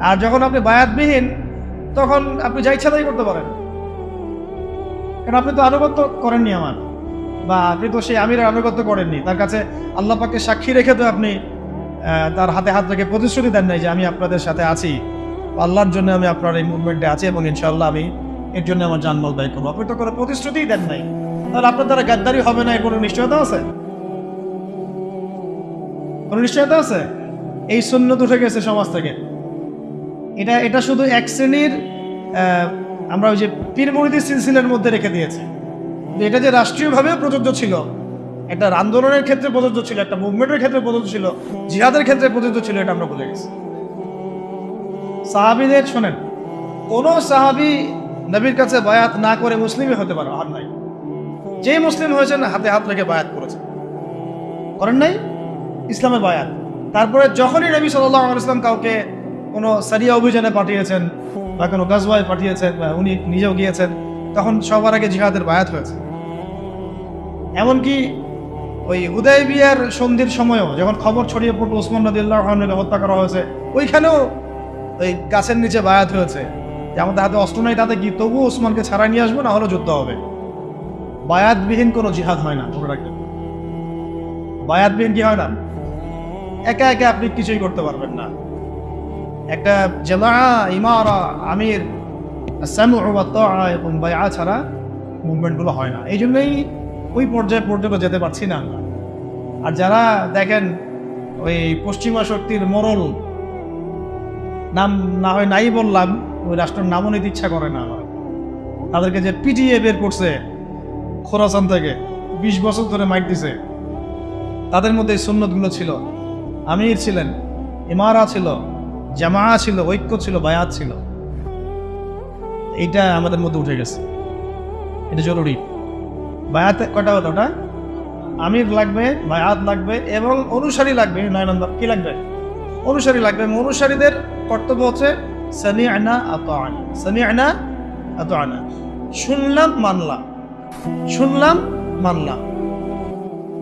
আর যখন আপনি বায়াতবিহীন, তখন আপনি যা ইচ্ছা তাই করতে পারেন, কারণ আপনি তো আনুগত্য করেননি আমার, বা আপনি তো সেই আমিরের আনুগত্য করেননি। তার কাছে আল্লাহ পাককে সাক্ষী রেখে তো আপনি তার হাতে হাত রেখে প্রতিশ্রুতি দেন নাই যে আমি আপনাদের সাথে আছি, আল্লাহর জন্য আমি আপনার এই মুভমেন্টে আছি এবং ইনশাআল্লাহ আমি এর জন্য আমার জানমাল ব্যয় করবো। আপনি তো কোনো প্রতিশ্রুতিই দেন নাই, তাহলে আপনার দ্বারা গাদ্দারি হবে না, এর কোনো নিশ্চয়তা আছে? কোনো নিশ্চয়তা আছে? এই সুন্নত উঠে গেছে সমাজ থেকে। এটা শুধু এক শ্রেণীর আমরা ওই যে পীর মুরিদি সিলসিলার মধ্যে রেখে দিয়েছে। এটা যে রাষ্ট্রীয়ভাবেও প্রযোজ্য ছিল, একটা আন্দোলনের ক্ষেত্রে প্রযোজ্য ছিল, একটা মুভমেন্টের ক্ষেত্রে প্রযোজ্য ছিল, জিহাদের ক্ষেত্রে প্রযোজ্য ছিল, এটা আমরা ভুলে গেছি। সাহাবীদের শোনেন, কোন সাহাবী নবীর কাছে বায়াত না করে মুসলিমই হতে পারে আর নাই। যে মুসলিম হয়েছেন হাতে হাত রেখে বায়াত করেছেন, করেন নাই ইসলামের বায়াত। তারপরে যখনই নবী সাল্লাল্লাহু আলাইহি ওয়াসাল্লাম কাউকে কোনো সারিয়া অভিযানে পাঠিয়েছেন বা কোনো গাজওয়ায় পাঠিয়েছেন বা উনি নিজেও গিয়েছেন, তখন সবার আগে জিহাদের বায়াত হয়েছে। এমনকি ওই হুদায়বিয়ার সন্ধির সময়ও যখন খবর ছড়িয়ে পড়লো ওসমান রাদিয়াল্লাহু আনহুকে হত্যা করা হয়েছে, ওইখানেও ওই গাছের নিচে বায়াত হয়েছে যে আমাদের হাতে অস্ত্র নাই, তাতে কি তবু ওসমানকে ছাড়াই নিয়ে আসবো, না হলে যুদ্ধ হবে। বায়াতবিহীন কোনো জিহাদ হয় না, মনে রাখবেন। বায়াতবিহীন কি হয় না? একা একা আপনি কিছুই করতে পারবেন না। একটা জামাআ, ইমারা, আমির, সামউ ওয়া তাআ এবং বায়আ ছাড়া মুভমেন্টগুলো হয় না। এই জন্যই ওই পর্যায়ে পর্যন্ত যেতে পারছি না আমরা। আর যারা দেখেন ওই পশ্চিমা শক্তির মোড়ল, নাম না হয় নাই বললাম, ওই রাষ্ট্রের নামও নিতে ইচ্ছা করে না আমার, তাদেরকে যে পিটিএ বের করছে খোরাসান থেকে, 20 বছর ধরে মাইট দিছে, তাদের মধ্যে এই সুন্নতগুলো ছিল। আমির ছিলেন, ইমারা ছিল, জামাআ ছিল, ঐক্য ছিল, বায়াত ছিল। এইটা আমাদের মধ্যে উঠে গেছে, এটা জরুরি। বায়াত কটা হতো? ওটা আমির লাগবে, বায়াত লাগবে এবং অনুসারী লাগবে। 9 নম্বর কি লাগবে? অনুসারী লাগবে। অনুসারীদের কর্তব্য হচ্ছে সামি'না আতা'না, সামি'না আতা'না, শুনলাম মানলাম, শুনলাম মানলাম।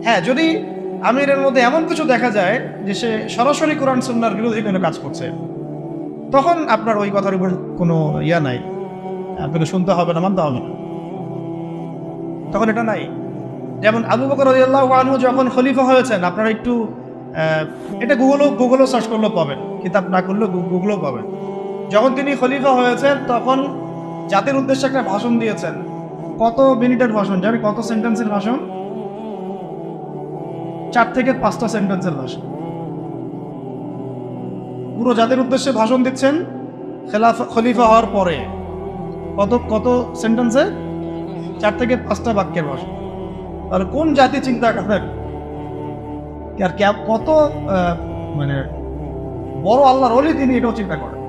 হ্যাঁ, যদি আমিরের মধ্যে এমন কিছু দেখা যায় যে সে সরাসরি কোরআন সুন্নাহর বিরোধী কোনো কাজ করছে, তখন আপনার ওই কথার উপর কোনো ইয়া নাই, আপনাকে শুনতে হবে না, মানতে হবে না, তখন এটা নাই। যেমন আবু বকর রাদিয়াল্লাহু আনহু যখন খলিফা হয়েছেন, আপনারা একটু এটা গুগলও সার্চ করলেও পাবেন, কিতাব না করলেও গুগলও পাবেন। যখন তিনি খলিফা হয়েছেন তখন জাতির উদ্দেশ্যে একটা ভাষণ দিয়েছেন। কত মিনিটের ভাষণ জানি? কত সেন্টেন্সের ভাষণ? 4 থেকে 5টা সেন্টেন্সের ভাষণ। পুরো জাতির উদ্দেশ্যে ভাষণ দিচ্ছেন খলিফা হওয়ার পরে। কত সেন্টেন্সে? 4 থেকে 5টা বাক্যের ভাষণ। আর কোন জাতি চিন্তা করেন, আর কত মানে বড় আল্লাহর ওলি তিনি, এটাও চিন্তা করেন।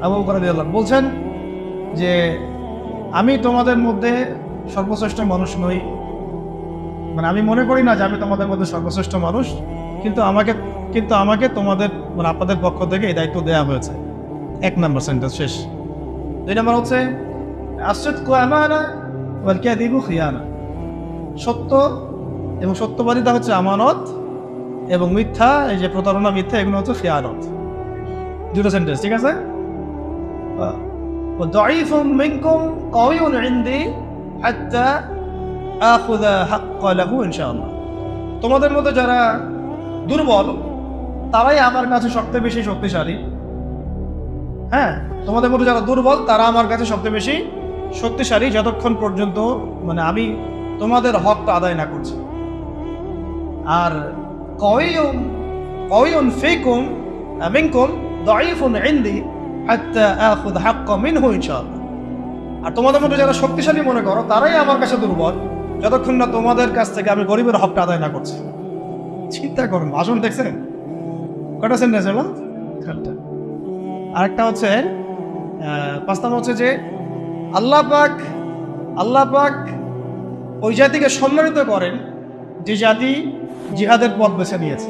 আবু বকর রাদিয়াল্লাহু আনহু বলছেন যে আমি তোমাদের মধ্যে সর্বশ্রেষ্ঠ মানুষ নই, মানে আমি মনে করি না যে আমি তোমাদের মধ্যে সর্বশ্রেষ্ঠ মানুষ, কিন্তু আমাকে তোমাদের মানে আপনাদের পক্ষ থেকে এই দায়িত্ব দেওয়া হয়েছে। 1 নম্বর সেন্টেন্স শেষ। 2 নম্বর হচ্ছে আসিদকু আমানা ওয়াল কাযিবু খিয়ানা, সত্য এবং সত্যবাদিতা হচ্ছে আমানত, এবং মিথ্যা, এই যে প্রতারণা, মিথ্যা, এগুলো হচ্ছে খিয়ানত। 2টা সেন্টেন্স, ঠিক আছে? দাঈফুম মিনকুম কাওয়িউন ইনদি হাত্তা আখুযা হাক্কা লাহু ইনশাআল্লাহ। তোমাদের মধ্যে যারা দুর্বল তারাই আমার কাছে সবচেয়ে বেশি শক্তিশালী। হ্যাঁ, তোমাদের মধ্যে যারা দুর্বল তারা আমার কাছে সবচেয়ে বেশি শক্তিশালী, যতক্ষণ পর্যন্ত মানে আমি তোমাদের হকটা আদায় না করছি। আর কাওয়িউন ফিকুম মিনকুম দাঈফুন ইনদি হাত্তা আখুযা হাক্কা মিনহু ইনশাআল্লাহ। আর তোমাদের মধ্যে যারা শক্তিশালী মনে করো তারাই আমার কাছে দুর্বল, যতক্ষণ না তোমাদের কাছ থেকে আমি গরিবের হকটা আদায় না করছি। চিন্তা করুন, ভাষণ দেখছেন? কটা সেন্টেন্স হলো? আরেকটা হচ্ছে 5 নম্বর হচ্ছে যে আল্লাহ পাক ওই জাতিকে সম্মানিত করেন যে জাতি জিহাদের পথ বেছে নিয়েছে,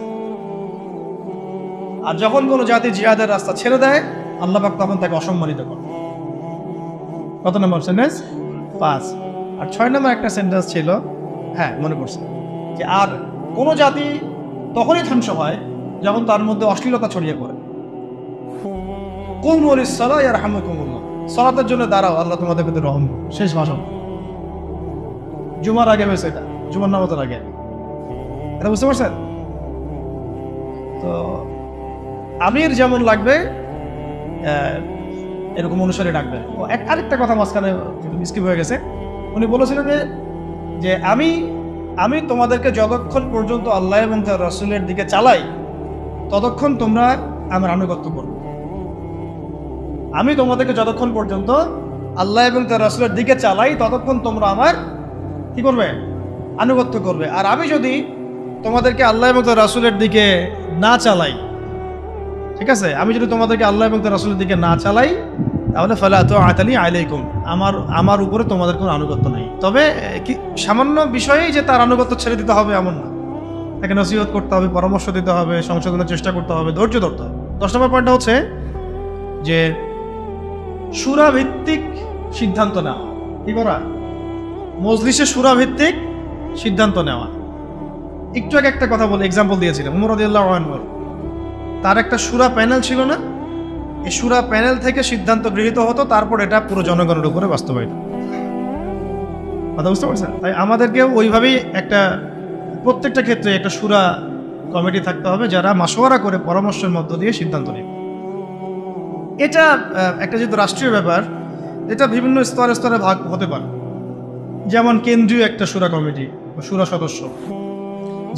আর যখন কোনো জাতি জিহাদের রাস্তা ছেড়ে দেয় আল্লাহ পাক তখন তাকে অসম্মানিত করেন। কত নম্বর সেন্টেন্স? 5। আর 6 নম্বর একটা সেন্টেন্স ছিল, হ্যাঁ মনে পড়ছে, যে আর কোনো জাতি তখনই ধ্বংস হয় যখন তার মধ্যে অশ্লীলতা ছড়িয়ে পড়ে। কুমু লিস-সালাতি ইয়ারহামুকুমুল্লাহ, সালাতের জন্য দাঁড়াও, আল্লাহ তোমাদের প্রতি রহম করুন। শেষ ভাষণ জুমার আগে হয়েছে, এটা জুমার নামাজের আগে। এটা বুঝতে পারছেন? তো আমির যেমন লাগবে এরকম অনুসারে ডাকবে। আরেকটা কথা মাঝখানে স্কিপ হয়ে গেছে, উনি বলেছিলেন যে আমি তোমাদেরকে যতক্ষণ পর্যন্ত আল্লাহ এবং তার রাসূলের দিকে চালাই ততক্ষণ তোমরা আমার আনুগত্য করবে। আমি তোমাদেরকে যতক্ষণ পর্যন্ত আল্লাহ এবং তার রাসূলের দিকে চালাই ততক্ষণ তোমরা আমার কি করবে? আনুগত্য করবে। আর আমি যদি তোমাদেরকে আল্লাহ এবং তার রাসূলের দিকে না চালাই, ঠিক আছে, আমি যদি তোমাদেরকে আল্লাহ এবং তার রাসূলের দিকে না চালাই তাহলে ফালা তাআতা লি আলাইকুম, আমার উপরে তোমাদের কোনো আনুগত্য নেই। তবে কি সামান্য বিষয়েই যে তার আনুগত্য ছেড়ে দিতে হবে এমন না, তাকে নসিহত করতে হবে, পরামর্শ দিতে হবে, সংশোধনের চেষ্টা করতে হবে, ধৈর্য ধরতে হবে। 10 নম্বর পয়েন্টটা হচ্ছে যে সূরা ভিত্তিক সিদ্ধান্ত নেওয়া। কি করা? মজলিসে সূরা ভিত্তিক সিদ্ধান্ত নেওয়া। একটু আগে একটা কথা বলে এক্সাম্পল দিয়েছিলাম, ওমর রাদিয়াল্লাহু আনহু, তার একটা সূরা প্যানেল ছিল না? এই সূরা প্যানেল থেকে সিদ্ধান্ত গৃহীত হতো, তারপর এটা পুরো জনগণের উপরে বাস্তবায়িত। কথা বুঝতে পারছেন? তাই আমাদেরকেও ওইভাবেই একটা প্রত্যেকটা ক্ষেত্রে একটা সূরা কমিটি থাকতে হবে যারা মাশওয়ারা করে পরামর্শের মধ্য দিয়ে সিদ্ধান্ত নেবে। এটা একটা যেহেতু রাষ্ট্রীয় ব্যাপার, এটা বিভিন্ন স্তরে স্তরে ভাগ হতে পারে। যেমন কেন্দ্রীয় একটা সূরা কমিটি, সূরা সদস্য,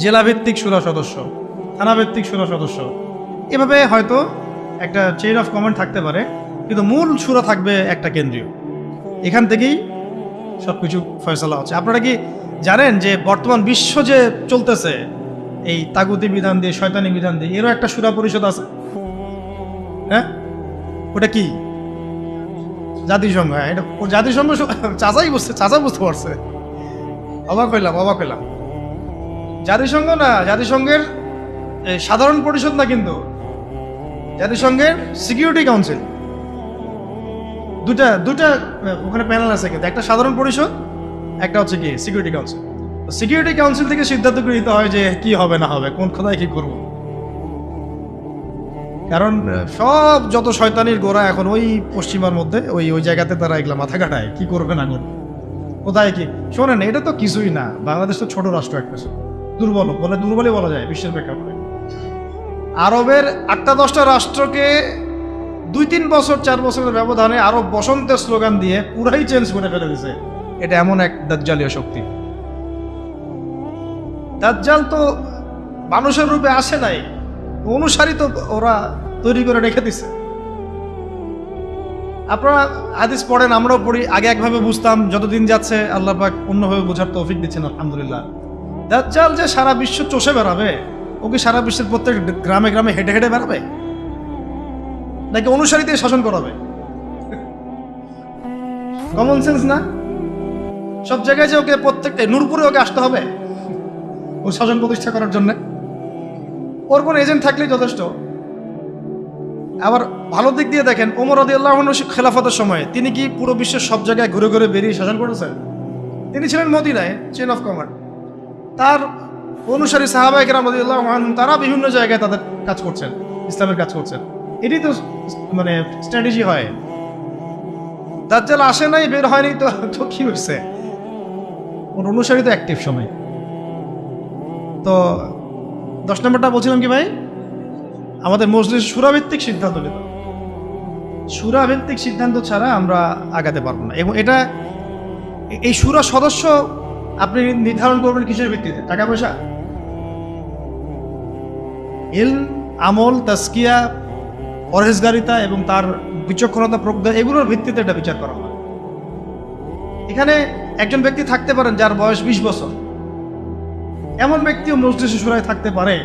জেলাভিত্তিক সূরা সদস্য, থানাভিত্তিক সূরা সদস্য, এভাবে হয়তো একটা চেইন অফ কমান্ড থাকতে পারে, কিন্তু মূল সূরা থাকবে একটা কেন্দ্রীয়। এখান থেকেই সব কিছু ফয়সালা হচ্ছে। আপনারা কি জানেন যে বর্তমান বিশ্ব যে চলতেছে এই তাগুতি বিধান দিয়ে, শয়তানি বিধান দিয়ে, এরও একটা সূরা পরিষদ আছে? হ্যাঁ, ওটা কি? জাতিসংঘ। হ্যাঁ, এটা জাতিসংঘ চাচা বুঝতে পারছে। অবাক হইলাম। জাতিসংঘ না, জাতিসংঘের সাধারণ পরিষদ না, কিন্তু জাতিসংঘের সিকিউরিটি কাউন্সিল। দুটা ওখানে প্যানেল আছে, কিন্তু একটা সাধারণ পরিষদ, একটা হচ্ছে কি সিকিউরিটি কাউন্সিল। সিকিউরিটি কাউন্সিল থেকে সিদ্ধান্ত গৃহীত হয় যে কি হবে না হবে, কোন খোদায় কি করব। কারণ সব যত শয়তানির গোড়া এখন ওই পশ্চিমার মধ্যে, ওই জায়গাতে তারা এগুলা মাথা কাটায় কি করবে না করবে, কোথায় কি। শোনেন, এটা তো কিছুই না, বাংলাদেশ তো ছোট রাষ্ট্র একটা, দুর্বলই বলা যায় বিশ্বের প্রেক্ষাপটে। আরবের 8-10টা রাষ্ট্রকে 2-3 বছর 4 বছরের ব্যবধানে আরব বসন্তের স্লোগান দিয়ে পুরাই চেঞ্জ করে ফেলে দিছে। এটা এমন এক দাজ্জালীয় শক্তি। দাজ্জাল তো মানুষের রূপে আসে নাই, অনুসারী তো ওরা তৈরি করে রেখে দিছে। আপনারা হাদিস পড়েন, আমরাও পড়ি। আগে একভাবে বুঝতাম, যতদিন যাচ্ছে আল্লাহ পাক অন্যভাবে বোঝার তৌফিক দিচ্ছেন, আলহামদুলিল্লাহ। দাজ্জাল যে সারা বিশ্ব চষে বেড়াবে, ও কি সারা বিশ্বের প্রত্যেক গ্রামে গ্রামে হেঁটে হেঁটে বেড়াবে, নাকি অনুসারী দিয়ে শাসন করাবে? কমন সেন্স না? সব জায়গায় যে ওকে প্রত্যেকটা নূরপুরে ওকে আসতে হবে ও শাসন প্রতিষ্ঠা করার জন্য? ওর কোনো এজেন্ট থাকলেই যথেষ্ট। আবার ভালো দিক দিয়ে দেখেন, ওমর রাদিয়াল্লাহু আনহু খেলাফতের সময় তিনি কি পুরো বিশ্বের সব জায়গায় ঘুরে ঘুরে বেরিয়ে শাসন করেছেন? তিনি ছিলেন মদিনায়, চেইন অফ কমান্ড। তার অনুসারী সাহাবায়ে কেরাম রাদিয়াল্লাহু আনহুম তারা বিভিন্ন জায়গায় তাদের কাজ করছেন, ইসলামের কাজ করছেন। এটাই তো মানে স্ট্র্যাটেজি হয়। দাজ্জাল আসে নাই, বের হয়নি, তো কি হয়েছে? ওর অনুসারী তো অ্যাক্টিভ সময়। তো 10 নম্বরটা বলছিলাম কি ভাই, আমাদের মজলিস সূরাভিত্তিক সিদ্ধান্ত নিতে হবে। সূরাভিত্তিক সিদ্ধান্ত ছাড়া আমরা আগাতে পারবো না। এবং এটা এই সূরা সদস্য আপনি নির্ধারণ করবেন কিসের ভিত্তিতে? টাকা পয়সা, ইলম, আমল, তাজকিয়া, পরহেজগারিতা এবং তার বিচক্ষণতা, প্রজ্ঞা, এগুলোর ভিত্তিতে এটা বিচার করা হয়। এখানে একজন ব্যক্তি থাকতে পারেন যার বয়স 20 বছর, এমন ব্যক্তিও মজলিসে শুরায় থাকতে পারে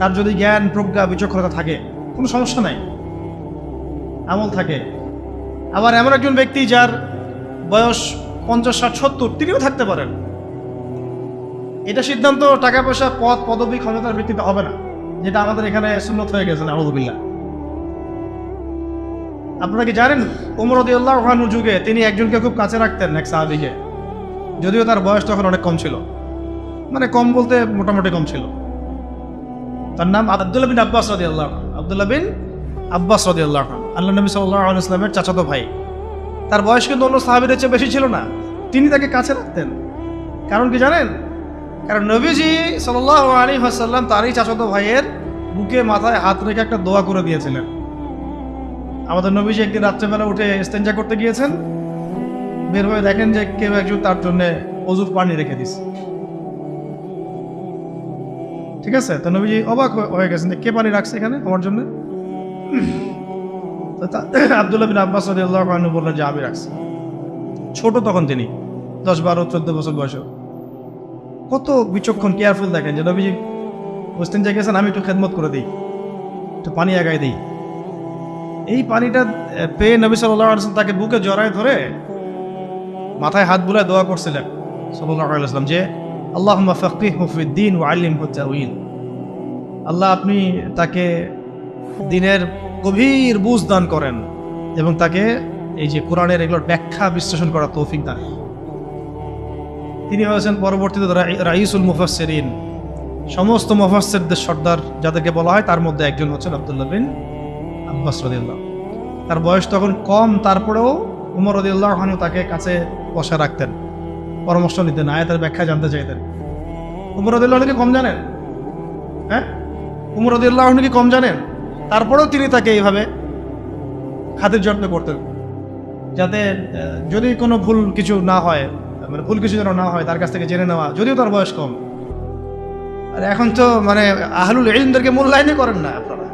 তার যদি জ্ঞান প্রজ্ঞা বিচক্ষণতা থাকে কোনো সমস্যা নাই, আমল থাকে। আবার এমন একজন ব্যক্তি যার বয়স 50, 60, 70 তিনিও থাকতে পারেন। এটা সিদ্ধান্ত টাকা পয়সা পদ পদবি ক্ষমতার ভিত্তিতে হবে না, যেটা আমাদের এখানে সুন্নত হয়ে গেছে নাউযুবিল্লাহ। আপনারা কি জানেন ওমর রাদিয়াল্লাহু আনহু যুগে তিনি একজনকে খুব কাছে রাখতেন, এক সাহাবীকে, যদিও তার বয়স তখন অনেক কম ছিল, মানে কম বলতে মোটামুটি কম ছিল। তার নাম আব্দুল্লাহ বিন আব্বাস রাদিয়াল্লাহু আনহু। আব্দুল্লাহ বিন আব্বাস রাদিয়াল্লাহু আনহু আল্লাহ নবী সাল্লাল্লাহু আলাইহি ওয়াসাল্লামের চাচাতো ভাই। তার বয়স কিন্তু অন্য সাহাবীদের চেয়ে বেশি ছিল না, তিনি তাকে কাছে রাখতেন। কারণ কি জানেন? কারণ নবীজি সাল্লাল্লাহু আলাইহি ওয়াসাল্লাম তারই চাচাতো ভাইয়ের বুকে মাথায় হাত রেখে একটা দোয়া করে দিয়েছিলেন। আমাদের নবীজি একদিন রাত্রেবেলা উঠে ইস্তেঞ্জা করতে গিয়েছেন, বের হয়ে দেখেন যে কেউ একজন তার জন্য অজুর পানি রেখে দিছে। ঠিক আছে, তো নবীজি অবাক হয়ে গেছেন যে কে পানি রাখছে এখানে আমার জন্য। আব্দুল্লাহ বিন আব্বাস রাদিয়াল্লাহু আনহু বললেন যে আমি রাখছি। ছোট তখন তিনি 10, 12, 14 বছর বয়স। কত বিচক্ষণ কেয়ারফুল দেখেন যে নবীজি ইস্তেঞ্জা গেছেন, আমি একটু খেদমত করে দিই, একটু পানি আগায় দিই। এই পানিটা পেয়ে নবী সাল্লাল্লাহু আলাইহি ওয়াসাল্লাম তাকে বুকে জড়ায় ধরে মাথায় হাত বুলায় দোয়া করছিলেন সাল্লাল্লাহু আলাইহি ওয়াসাল্লাম যে আল্লাহুম্মা ফাক্কিহহু ফিদ-দীন ওয়া আল্লিমহু তা'উইল। আল্লাহ আপনি তাকে দ্বীনের গভীর বুঝ দান করেন এবং তাকে এই যে কোরআনের এগুলোর ব্যাখ্যা বিশ্লেষণ করার তৌফিক দান। তিনি হয়েছেন পরবর্তীতে রাইসুল মুফাসসিরিন, সমস্ত মুফাসসিরদের সর্দার যাদেরকে বলা হয় তার মধ্যে একজন হচ্ছেন আব্দুল্লাহ বিন আব্বাস রাদিয়াল্লাহু। তার বয়স তখন কম, তারপরেও উমর রাদিয়াল্লাহু আনহু তাকে কাছে বসা রাখতেন, পরামর্শ নিতেন, আয়াতের ব্যাখ্যা জানতে চাইতেন। উমর রাদিয়াল্লাহু আনহু কি কম জানেন? হ্যাঁ, উমর রাদিয়াল্লাহু আনহু কি কম জানেন? তারপরেও তিনি তাকে এইভাবে খাতির যত্ন করতেন, যাতে যদি কোনো ভুল কিছু না হয়, মানে ভুল কিছু যেন না হয় তার কাছ থেকে জেনে নেওয়া, যদিও তার বয়স কম। আর এখন তো মানে আহলুল ইলমদেরকে মূল্যায়নই করেন না আপনারা।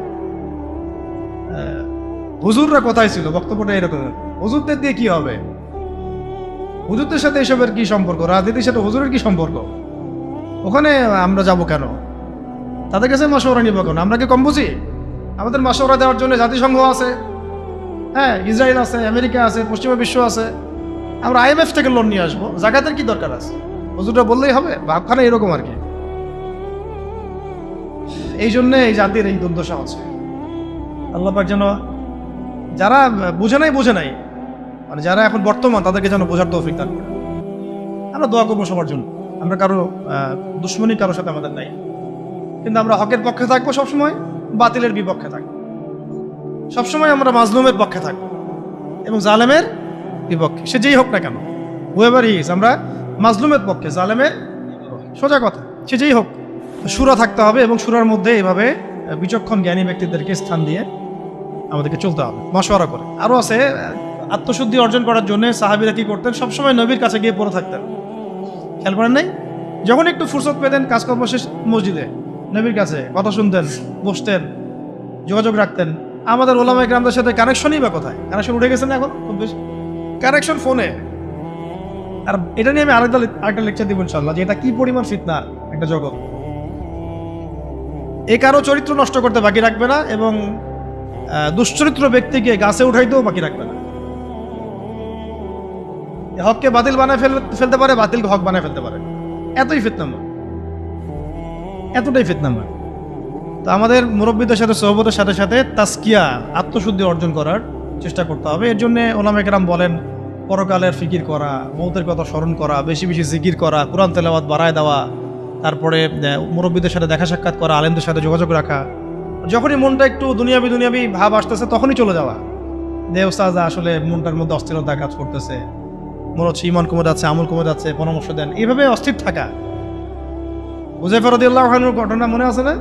হুজুররা কোথায় ছিল? বক্তব্যটা এরকম, হুজুরদের দিয়ে কি হবে? হুজুরদের সাথে এসবের কি সম্পর্ক? রাজনীতির সাথে হুজুরের কি সম্পর্ক? ওখানে আমরা যাব কেন? তাদের কাছে মাশওয়ারা নিব কেন? আমরা কি কম বুঝি? আমাদের মাশওয়ারা দেওয়ার জন্য জাতিসংঘ আছে, হ্যাঁ, ইসরায়েল আছে, আমেরিকা আছে, পশ্চিমা বিশ্ব আছে। আমরা IMF থেকে লোন নিয়ে আসবো, জাকাতের কি দরকার আছে? হুজুররা বললেই হবে? ভাবখানা এরকম আর কি। এই জন্য এই জাতির এই দুর্দশা আছে। আল্লাহ পাক যেন যারা বুঝে নাই, মানে যারা এখন বর্তমান, তাদেরকে যেন বোঝার তৌফিক দান করে। আমরা দোয়া করবো সবার জন্য। আমরা কারো দুশ্মনী কারোর সাথে আমাদের নাই, কিন্তু আমরা হকের পক্ষে থাকবো সবসময়, বাতিলের বিপক্ষে থাকবো সবসময়। আমরা মাজলুমের পক্ষে থাকবো এবং জালেমের বিপক্ষে, সে যেই হোক না কেন, হুয়েভার হি ইজ, আমরা মাজলুমের পক্ষে, জালেমের, সোজা কথা, সে যেই হোক। সূরা থাকতে হবে এবং সূরার মধ্যে এভাবে বিচক্ষণ জ্ঞানী ব্যক্তিদেরকে স্থান দিয়ে আমাদেরকে চলতে হবে, মাশওয়ারা করে। আরও আছে, আত্মশুদ্ধি অর্জন করার জন্য সাহাবীরা কি করতেন? সবসময় নবীর কাছে গিয়ে পড়ে থাকতেন। খেয়াল করেন নাই? যখন একটু ফুরসত পেতেন কাজকর্ম শেষ, মসজিদে নবীর কাছে কথা শুনতেন, বসতেন, যোগাযোগ রাখতেন। আমাদের ওলামায়ে কেরামদের সাথে কানেকশনই বা কোথায়? কানেকশন উঠে গেছে না এখন খুব বেশি, কানেকশন ফোনে। আর এটা নিয়ে আমি আরেকটা লেকচার দিব ইনশাআল্লাহ, যে এটা কি পরিমাণ ফিতনা একটা জগৎ। এ কারো চরিত্র নষ্ট করতে বাকি রাখবে না এবং দুশ্চরিত্র ব্যক্তিকে গাছে উঠাইতেও বাকি রাখবে না। হককে বাতিল বানায় ফেলতে পারে, বাতিলকে হক বানায় ফেলতে পারে। এতটাই ফিতনাময়। তো আমাদের মুরব্বীদের সাথে সোহবতের সাথে সাথে তাসকিয়া, আত্মশুদ্ধি অর্জন করার চেষ্টা করতে হবে। এর জন্য ওলামায়ে কেরাম বলেন পরকালের ফিকির করা, মৌতের কথা স্মরণ করা, বেশি বেশি জিকির করা, কোরআন তেলাওয়াত বাড়ায় দেওয়া, তারপরে মুরব্বীদের সাথে দেখা সাক্ষাৎ করা, আলেমদের সাথে যোগাযোগ রাখা। যখনই মনটা একটু দুনিয়াবি ভাব আসতেছে তখনই চলে যাওয়া, যে ওস্তাদ আসলে মনটার মধ্যে অস্থিরতা কাজ করতেছে, মনে হচ্ছে ঈমান কমে যাচ্ছে, আমল কমে যাচ্ছে, পরামর্শ দেন। এইভাবে অস্থির থাকা। হুযায়ফা রাদিয়াল্লাহু আনহুর ঘটনা মনে আছে না?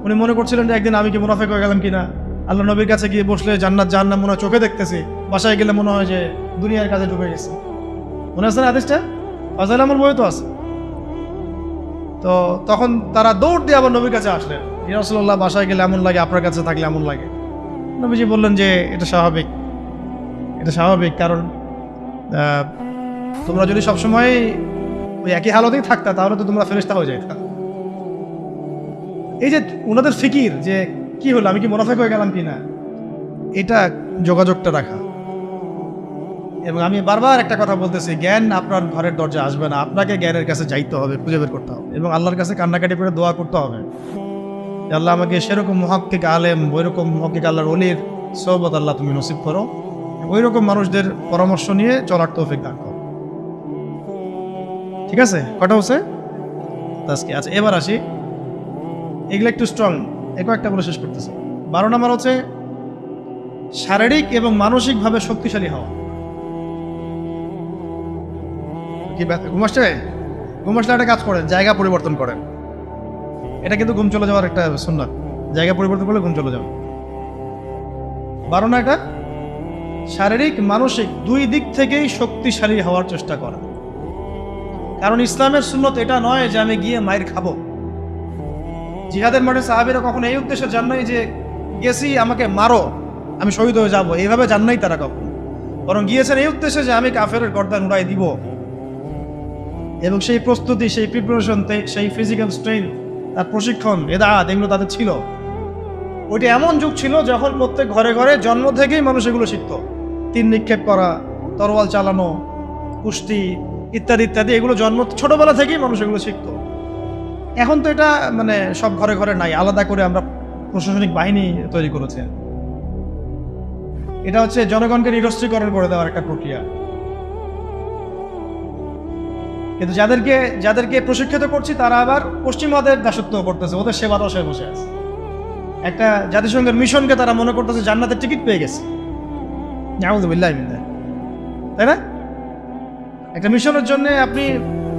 উনি মনে করছিলেন যে একদিন আমি কি মুনাফিক হয়ে গেলাম কিনা, আল্লাহ নবীর কাছে গিয়ে বসলে জান্নাত জাহান্নাম মনে হয় চোখে দেখতেছি, বাসায় গেলে মনে হয় যে দুনিয়ার কাজে ঢুকে গেছে। মনে আছে না হাদিসটা? ফাজাইল আমল বইয়ে তো আছে। তো তখন তারা দৌড় দিয়ে আবার নবীর কাছে আসলেন, ইয়া রাসূলুল্লাহ, বাসায় গেলে এমন লাগে, আপনার কাছে থাকলে এমন লাগে। নবীজি বললেন যে এটা স্বাভাবিক, কারণ তোমরা যদি সবসময় ওই একই হালতেই থাকতা তাহলে তো তোমরা ফেরেশতা হয়ে যাইতা। এই যে ওনাদের ফিকির যে কি হলো, আমি কি মুনাফেক হয়ে গেলাম কিনা, এটা যোগাযোগটা রাখা। এবং আমি বারবার একটা কথা বলতেছি, জ্ঞান আপনার ঘরের দরজা আসবে না, আপনাকে জ্ঞানের কাছে যাইতে হবে, খুঁজে বের করতে হবে এবং আল্লাহর কাছে কান্নাকাটি করে দোয়া করতে হবে যে আল্লাহ আমাকে সেরকম মুহাক্কিক আলেম, ওইরকম মুহাক্কিক আল্লাহর ওলির সোহবত আল্লাহ তুমি নসিব করো, ওই রকম মানুষদের পরামর্শ নিয়ে চলার তৌফিক দান করো। ঠিক আছে, কটা হচ্ছে আজকে? আচ্ছা, এবার আসি, এগুলো একটু স্ট্রং, একটা বলে শেষ করতেছে। 12 নম্বর হচ্ছে শারীরিক এবং মানসিকভাবে শক্তিশালী হওয়া। কি ঘুম আসলে একটা কাজ করেন, জায়গা পরিবর্তন করেন। এটা কিন্তু ঘুম চলে যাওয়ার একটা সুন্নাত, জায়গা পরিবর্তন করলে ঘুম চলে যাবে। 12 না, এটা শারীরিক মানসিক দুই দিক থেকেই শক্তিশালী হওয়ার চেষ্টা করা। কারণ ইসলামের সুন্নত এটা নয় যে আমি গিয়ে মায়ের খাবো। জিহাদের মাঠে সাহাবীরা কখনো এই উদ্দেশ্যে যান নাই যে গেছি আমাকে মারো আমি শহীদ হয়ে যাবো, এইভাবে যান নাই তারা কখনো। বরং গিয়েছেন এই উদ্দেশ্যে যে আমি কাফেরের গর্দান উড়াই দিব। এবং সেই প্রস্তুতি, সেই প্রিপারেশন, সেই ফিজিক্যাল স্ট্রেংথ, তার প্রশিক্ষণ, এদাত, এগুলো তাদের ছিল। ওইটা এমন যুগ ছিল যখন প্রত্যেক ঘরে ঘরে জন্ম থেকেই মানুষ এগুলো শিখত। তীর নিক্ষেপ করা, তরোয়াল চালানো, কুস্তি ইত্যাদি ইত্যাদি, এগুলো জন্ম ছোটবেলা থেকেই মানুষ এগুলো শিখত। এখন তো এটা মানে সব ঘরে ঘরে নাই, আলাদা করে আমরা প্রশাসনিক বাহিনী তৈরি করেছে। এটা হচ্ছে জনগণকে নিরস্ত্রীকরণ করে দেওয়ার একটা প্রক্রিয়া। কিন্তু যাদেরকে প্রশিক্ষিত করছি তারা আবার পশ্চিমাদের দাসত্ব করতেছে, ওদের সেবার রসে বসে আছে। একটা জাতিসংঘের মিশনকে তারা মনে করতেছে জান্নাতের টিকিট পেয়ে গেছে, নাউযুবিল্লাহি মিন যালিক, তাই না? একটা মিশনের জন্য আপনি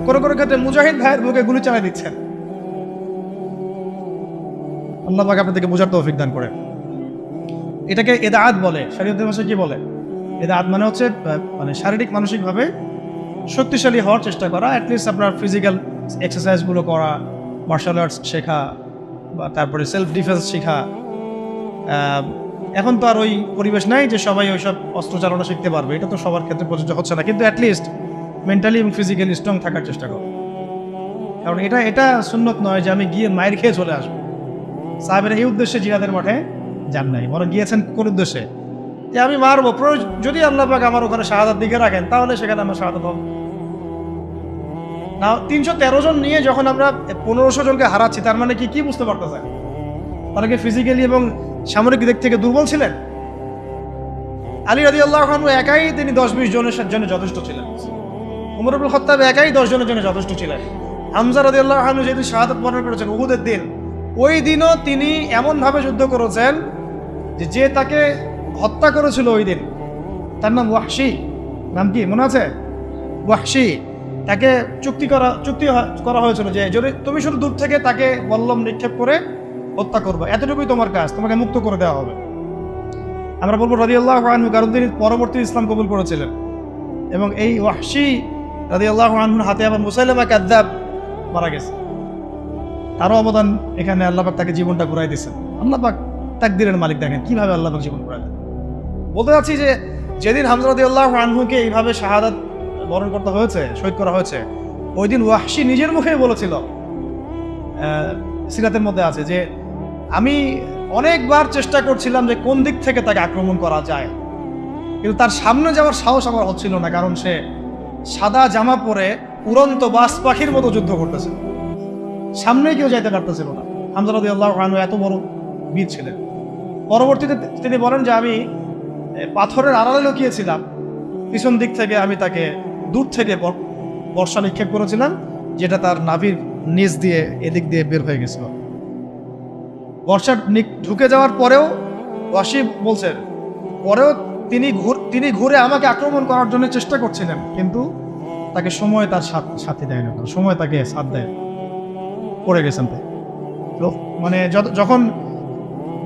কোনো ক্ষেত্রে মুজাহিদ ভাইয়ের বুকে গুলি চালাই দিচ্ছেন। আল্লাহ পাক আপনাদেরকে বোঝার তৌফিক দান করেন। এটাকে ইদাআত বলে, শরীয়তের ভাষায় কি বলে? ইদাআত মানে হচ্ছে মানে শারীরিক মানসিকভাবে শক্তিশালী হওয়ার চেষ্টা করা। অ্যাটলিস্ট আপনার ফিজিক্যাল এক্সারসাইজগুলো করা, মার্শাল আর্টস শেখা, বা তারপরে সেলফ ডিফেন্স শেখা। এখন তো আর ওই পরিবেশ নাই যে সবাই ওইসব অস্ত্র চালানো শিখতে পারবে, এটা তো সবার ক্ষেত্রে প্রযোজ্য হচ্ছে না। কিন্তু অ্যাটলিস্ট মেন্টালি এবং ফিজিক্যালি স্ট্রং থাকার চেষ্টা করো। কারণ এটা সুন্নত নয় যে আমি গিয়ে মায়ের খেয়ে চলে আসবো। সাহাবেরা এই উদ্দেশ্যে জিহাদের মাঠে যান নাই, বরং গিয়েছেন কোন উদ্দেশ্যে? যে আমি মারবো, যদি আল্লাহ পাক আমার ওখানে শাহাদাত দিকে রাখেন তাহলে সেখানে আমার শাহাদাত হবে না। 313 জন নিয়ে যখন আমরা 1500 জনকে হারাচ্ছি, তার মানে কি বুঝতে পারতেছেন? তারা কি ফিজিক্যালি এবং সামরিক দিক থেকে দুর্বল ছিলেন? আলী রাদিয়াল্লাহু আনহু একাই তিনি 10-20 জনের জন্য যথেষ্ট ছিলেন। উমর ইবনে খাত্তাব একাই 10 জনের জন্য যথেষ্ট ছিলেন। হামজা রাদিয়াল্লাহু আনহু যেদিন শাহাদাত বরণ করেছেন উহুদের দিন, ওই দিনও তিনি এমনভাবে যুদ্ধ করেছেন যে তাকে হত্যা করেছিল ওই দিন, তার নাম ওয়াহশি। নাম কি মনে আছে? ওয়াহশি। তাকে চুক্তি করা হয়েছিল যে যদি তুমি শুধু দূর থেকে তাকে বল্লম নিক্ষেপ করে হত্যা করবে, এতটুকুই তোমার কাজ, তোমাকে মুক্ত করে দেওয়া হবে। আমরা বলবো রাদিয়াল্লাহু আনহু, কারণ তিনি পরবর্তী ইসলাম কবুল করেছিলেন। এবং এই ওয়াহশি রাদিয়াল্লাহু আনহুর হাতে আবার মুসাইলামা কাযযাব মারা গেছে। তারও অবদান এখানে, আল্লাহ পাক তাকে জীবনটা ঘুরাই দিয়েছেন। আল্লাহ পাক তাকদীরের মালিক, দেখেন কিভাবে আল্লাহ পাক জীবন ঘুরাই দেন। বলতে চাচ্ছি যে যেদিন হামজা রাদিয়াল্লাহু আনহুকে এইভাবে শাহাদাত বরণ করতে হয়েছে, শহীদ করা হয়েছে, ওই দিন ওয়াহশি নিজের মুখেই বলেছিল, সিরাতের মধ্যে আছে যে আমি অনেকবার চেষ্টা করছিলাম যে কোন দিক থেকে তাকে আক্রমণ করা যায়, কিন্তু তার সামনে যাওয়ার সাহস আমার হচ্ছিল না, কারণ সে সাদা জামা পরে উড়ন্ত বাস পাখির মতো যুদ্ধ করতেছে, সামনে কেউ যাইতে পারতেছিল না। হামজা রাদিয়াল্লাহু আনহু এত বড় বীর ছিলেন। পরবর্তীতে তিনি বলেন যে আমি পাথরের আড়ালে লুকিয়েছিলাম, পিছন দিক থেকে আমি তাকে দূর থেকে বর্ষা নিক্ষেপ করেছিলাম, যেটা তার নাভির নিচ দিয়ে এদিক দিয়ে বের হয়ে গেছিল। বর্ষা ঢুকে যাওয়ার পরেও ওয়াসিব বলছেন, পরেও তিনি ঘুরে আমাকে আক্রমণ করার জন্য চেষ্টা করছিলেন, কিন্তু তাকে সময় তার সাথে দেয় না, সময় তাকে সাথ দেয়, পড়ে গেছেন। তাই মানে যখন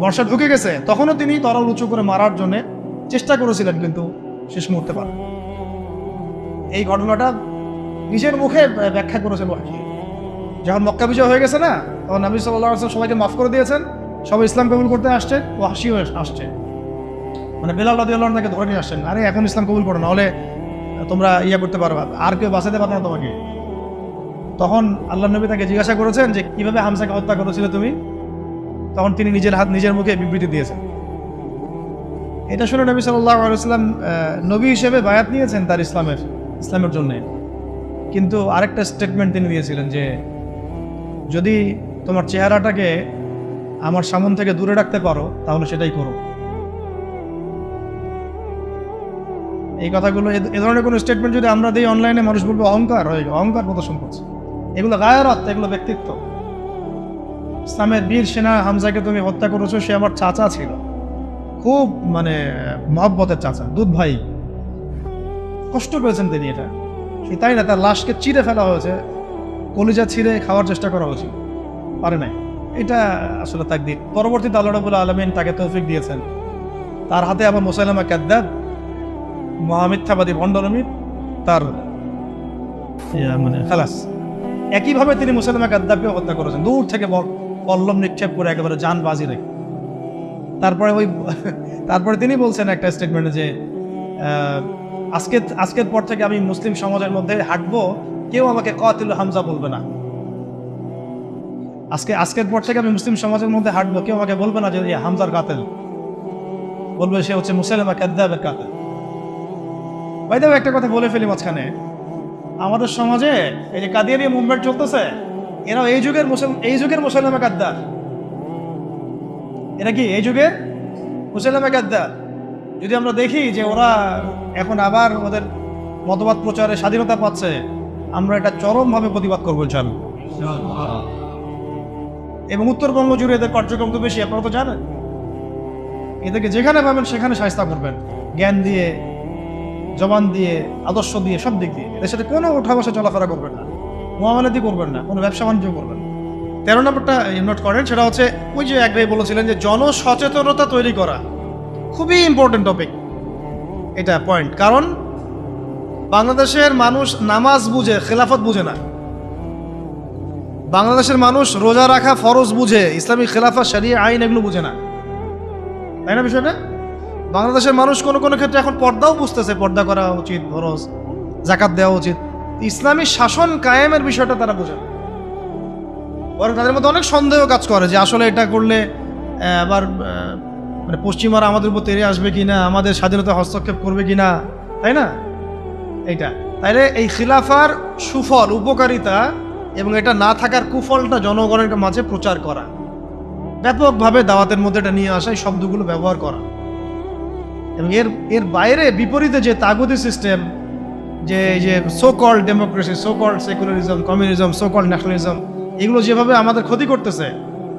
বর্ষা ঢুকে গেছে তখনও তিনি তরল উঁচু করে মারার জন্য চেষ্টা করেছিলেন, কিন্তু শেষ মুহূর্তে পারেন। এই ঘটনাটা নিজের মুখে ব্যাখ্যা করেছেন ওয়াহশি। যখন মক্কা বিজয় হয়ে গেছে না, তখন নবী সাল্লাল্লাহু আলাইহি ওয়াসাল্লাম সবাইকে মাফ করে দিয়েছেন, সবাই ইসলাম কবুল করতে আসছে, ওয়াহশিও আসছে। মানে বেলাল রাদিয়াল্লাহু আনহু তাকে ধরে নিয়ে আসছেন, আরে এখন ইসলাম কবুল করো, নাহলে তোমরা করতে পারবে, আর কেউ বাঁচাতে পারবে না তোমাকে। তখন আল্লাহ নবী তাকে জিজ্ঞাসা করেছেন যে কিভাবে হামজাকে হত্যা করেছিলে তুমি? তখন তিনি নিজের মুখে বিবৃতি দিয়েছেন। এটা শুনে নবী সাল্লাল্লাহু আলাইহি ওয়াসাল্লাম নবী হিসেবে বায়াত নিয়েছেন তার ইসলামের জন্য। কিন্তু আরেকটা স্টেটমেন্ট তিনি দিয়েছিলেন যে যদি তোমার চেহারাটাকে আমার সামন থেকে দূরে রাখতে পারো তাহলে সেটাই করো। এই কথাগুলো, এ ধরনের কোনো স্টেটমেন্ট যদি আমরা দিই অনলাইনে, মানুষ বলবে অহংকার হয়ে গেল, অহংকার প্রদর্শন করছে। এগুলো গায়রাত, এগুলো ব্যক্তিত্ব। ইসলামের বীর সেনা হামজাকে তুমি হত্যা করেছো, সে আমার চাচা ছিল, খুব মানে মহব্বতের চাচা, দুধ ভাই। কষ্ট পেয়েছেন তিনি এটা, তাই না? তার লাশকে চিড়ে ফেলা হয়েছে, কলিজা ছিঁড়ে খাওয়ার চেষ্টা করা হয়েছিল, পারে নাই। এটা আসলে তাকদীর। পরবর্তীতে আল্লাহ রাব্বুল আলামিন তাকে তৌফিক দিয়েছেন, তার হাতে আবার মুসাইলামা কাযযাব, মহামিথ্যাবাদী ভণ্ডনবী, তার মানে খালাস। একইভাবে তিনি মুসাইলামা কাযযাবকে হত্যা করেছেন, দূর থেকে পল্লম নিক্ষেপ করে একেবারে জান বাজি রেখে। তারপরে তিনি বলছেন একটা স্টেটমেন্টে যে আজকের পর থেকে আমি মুসলিম সমাজের মধ্যে হাঁটবো, কেউ আমাকে কাতিল হামজা বলবে না। আজকের পর থেকে আমি মুসলিম সমাজের মধ্যে হাঁটবো, কেউ আমাকে বলবে না যে হামজার কাতিল, বলবে সে হচ্ছে মুসাইলামা কাযযাবের কাতিল। ভাই দেখো, একটা কথা বলে ফেলি মাঝখানে, আমাদের সমাজে এই যে কাদিয়ানী মুভমেন্ট চলতেছে, এরাও এই যুগের মুসাইলামা কাযযাব। এরা কি এই যুগের মুসাইলামা কাযযাব? যদি আমরা দেখি যে ওরা এখন আবার ওদের মতবাদ প্রচারে স্বাধীনতা পাচ্ছে, আমরা এটা চরমভাবে প্রতিবাদ করবো ইনশাআল্লাহ। এবং উত্তরবঙ্গ জুড়ে এদের কার্যক্রম তো বেশি, আপনারা তো জানেন। এদেরকে যেখানে পাবেন সেখানে শায়েস্তা করবেন, জ্ঞান দিয়ে, জবান দিয়ে, আদর্শ দিয়ে, সব দিক দিয়ে। এদের সাথে কোনো ওঠা বসা চলাফেরা করবেন না, মুআমালাতি করবেন না, কোনো ব্যবসা বাণিজ্য করবেন না। 13 নম্বরটা নোট করেন, সেটা হচ্ছে ওই যে এক ভাই বলেছিলেন যে জনসচেতনতা তৈরি করা খুবই ইম্পর্টেন্ট টপিক, এটা পয়েন্ট। কারণ বাংলাদেশের মানুষ নামাজ বুঝে, খেলাফত বুঝে না। বাংলাদেশের মানুষ রোজা রাখা ফরজ বুঝে, ইসলামিক খেলাফা, শরিয়া, আইন এগুলো বুঝে না, তাই না বিষয়টা? বাংলাদেশের মানুষ কোনো ক্ষেত্রে এখন পর্দাও বুঝতেছে, পর্দা করা উচিত, ফরজ, যাকাত দেওয়া উচিত। ইসলামী শাসন কায়েমের বিষয়টা তারা বুঝে না। বরং তাদের মধ্যে অনেক সন্দেহ কাজ করে যে আসলে এটা করলে আবার মানে পশ্চিমারা আমাদের উপর তেড়ে আসবে কিনা, আমাদের স্বাধীনতা হস্তক্ষেপ করবে কিনা, তাই না? এইটা তাইলে এই খিলাফার সুফল, উপকারিতা এবং এটা না থাকার কুফলটা জনগণের মাঝে প্রচার করা, ব্যাপকভাবে দাওয়াতের মধ্যে এটা নিয়ে আসা, এই শব্দগুলো ব্যবহার করা। এবং এর বাইরে বিপরীতে যে তাগুতি সিস্টেম, যে এই যে so called democracy, so called secularism, communism, so called nationalism, এগুলো যেভাবে আমাদের ক্ষতি করতেছে,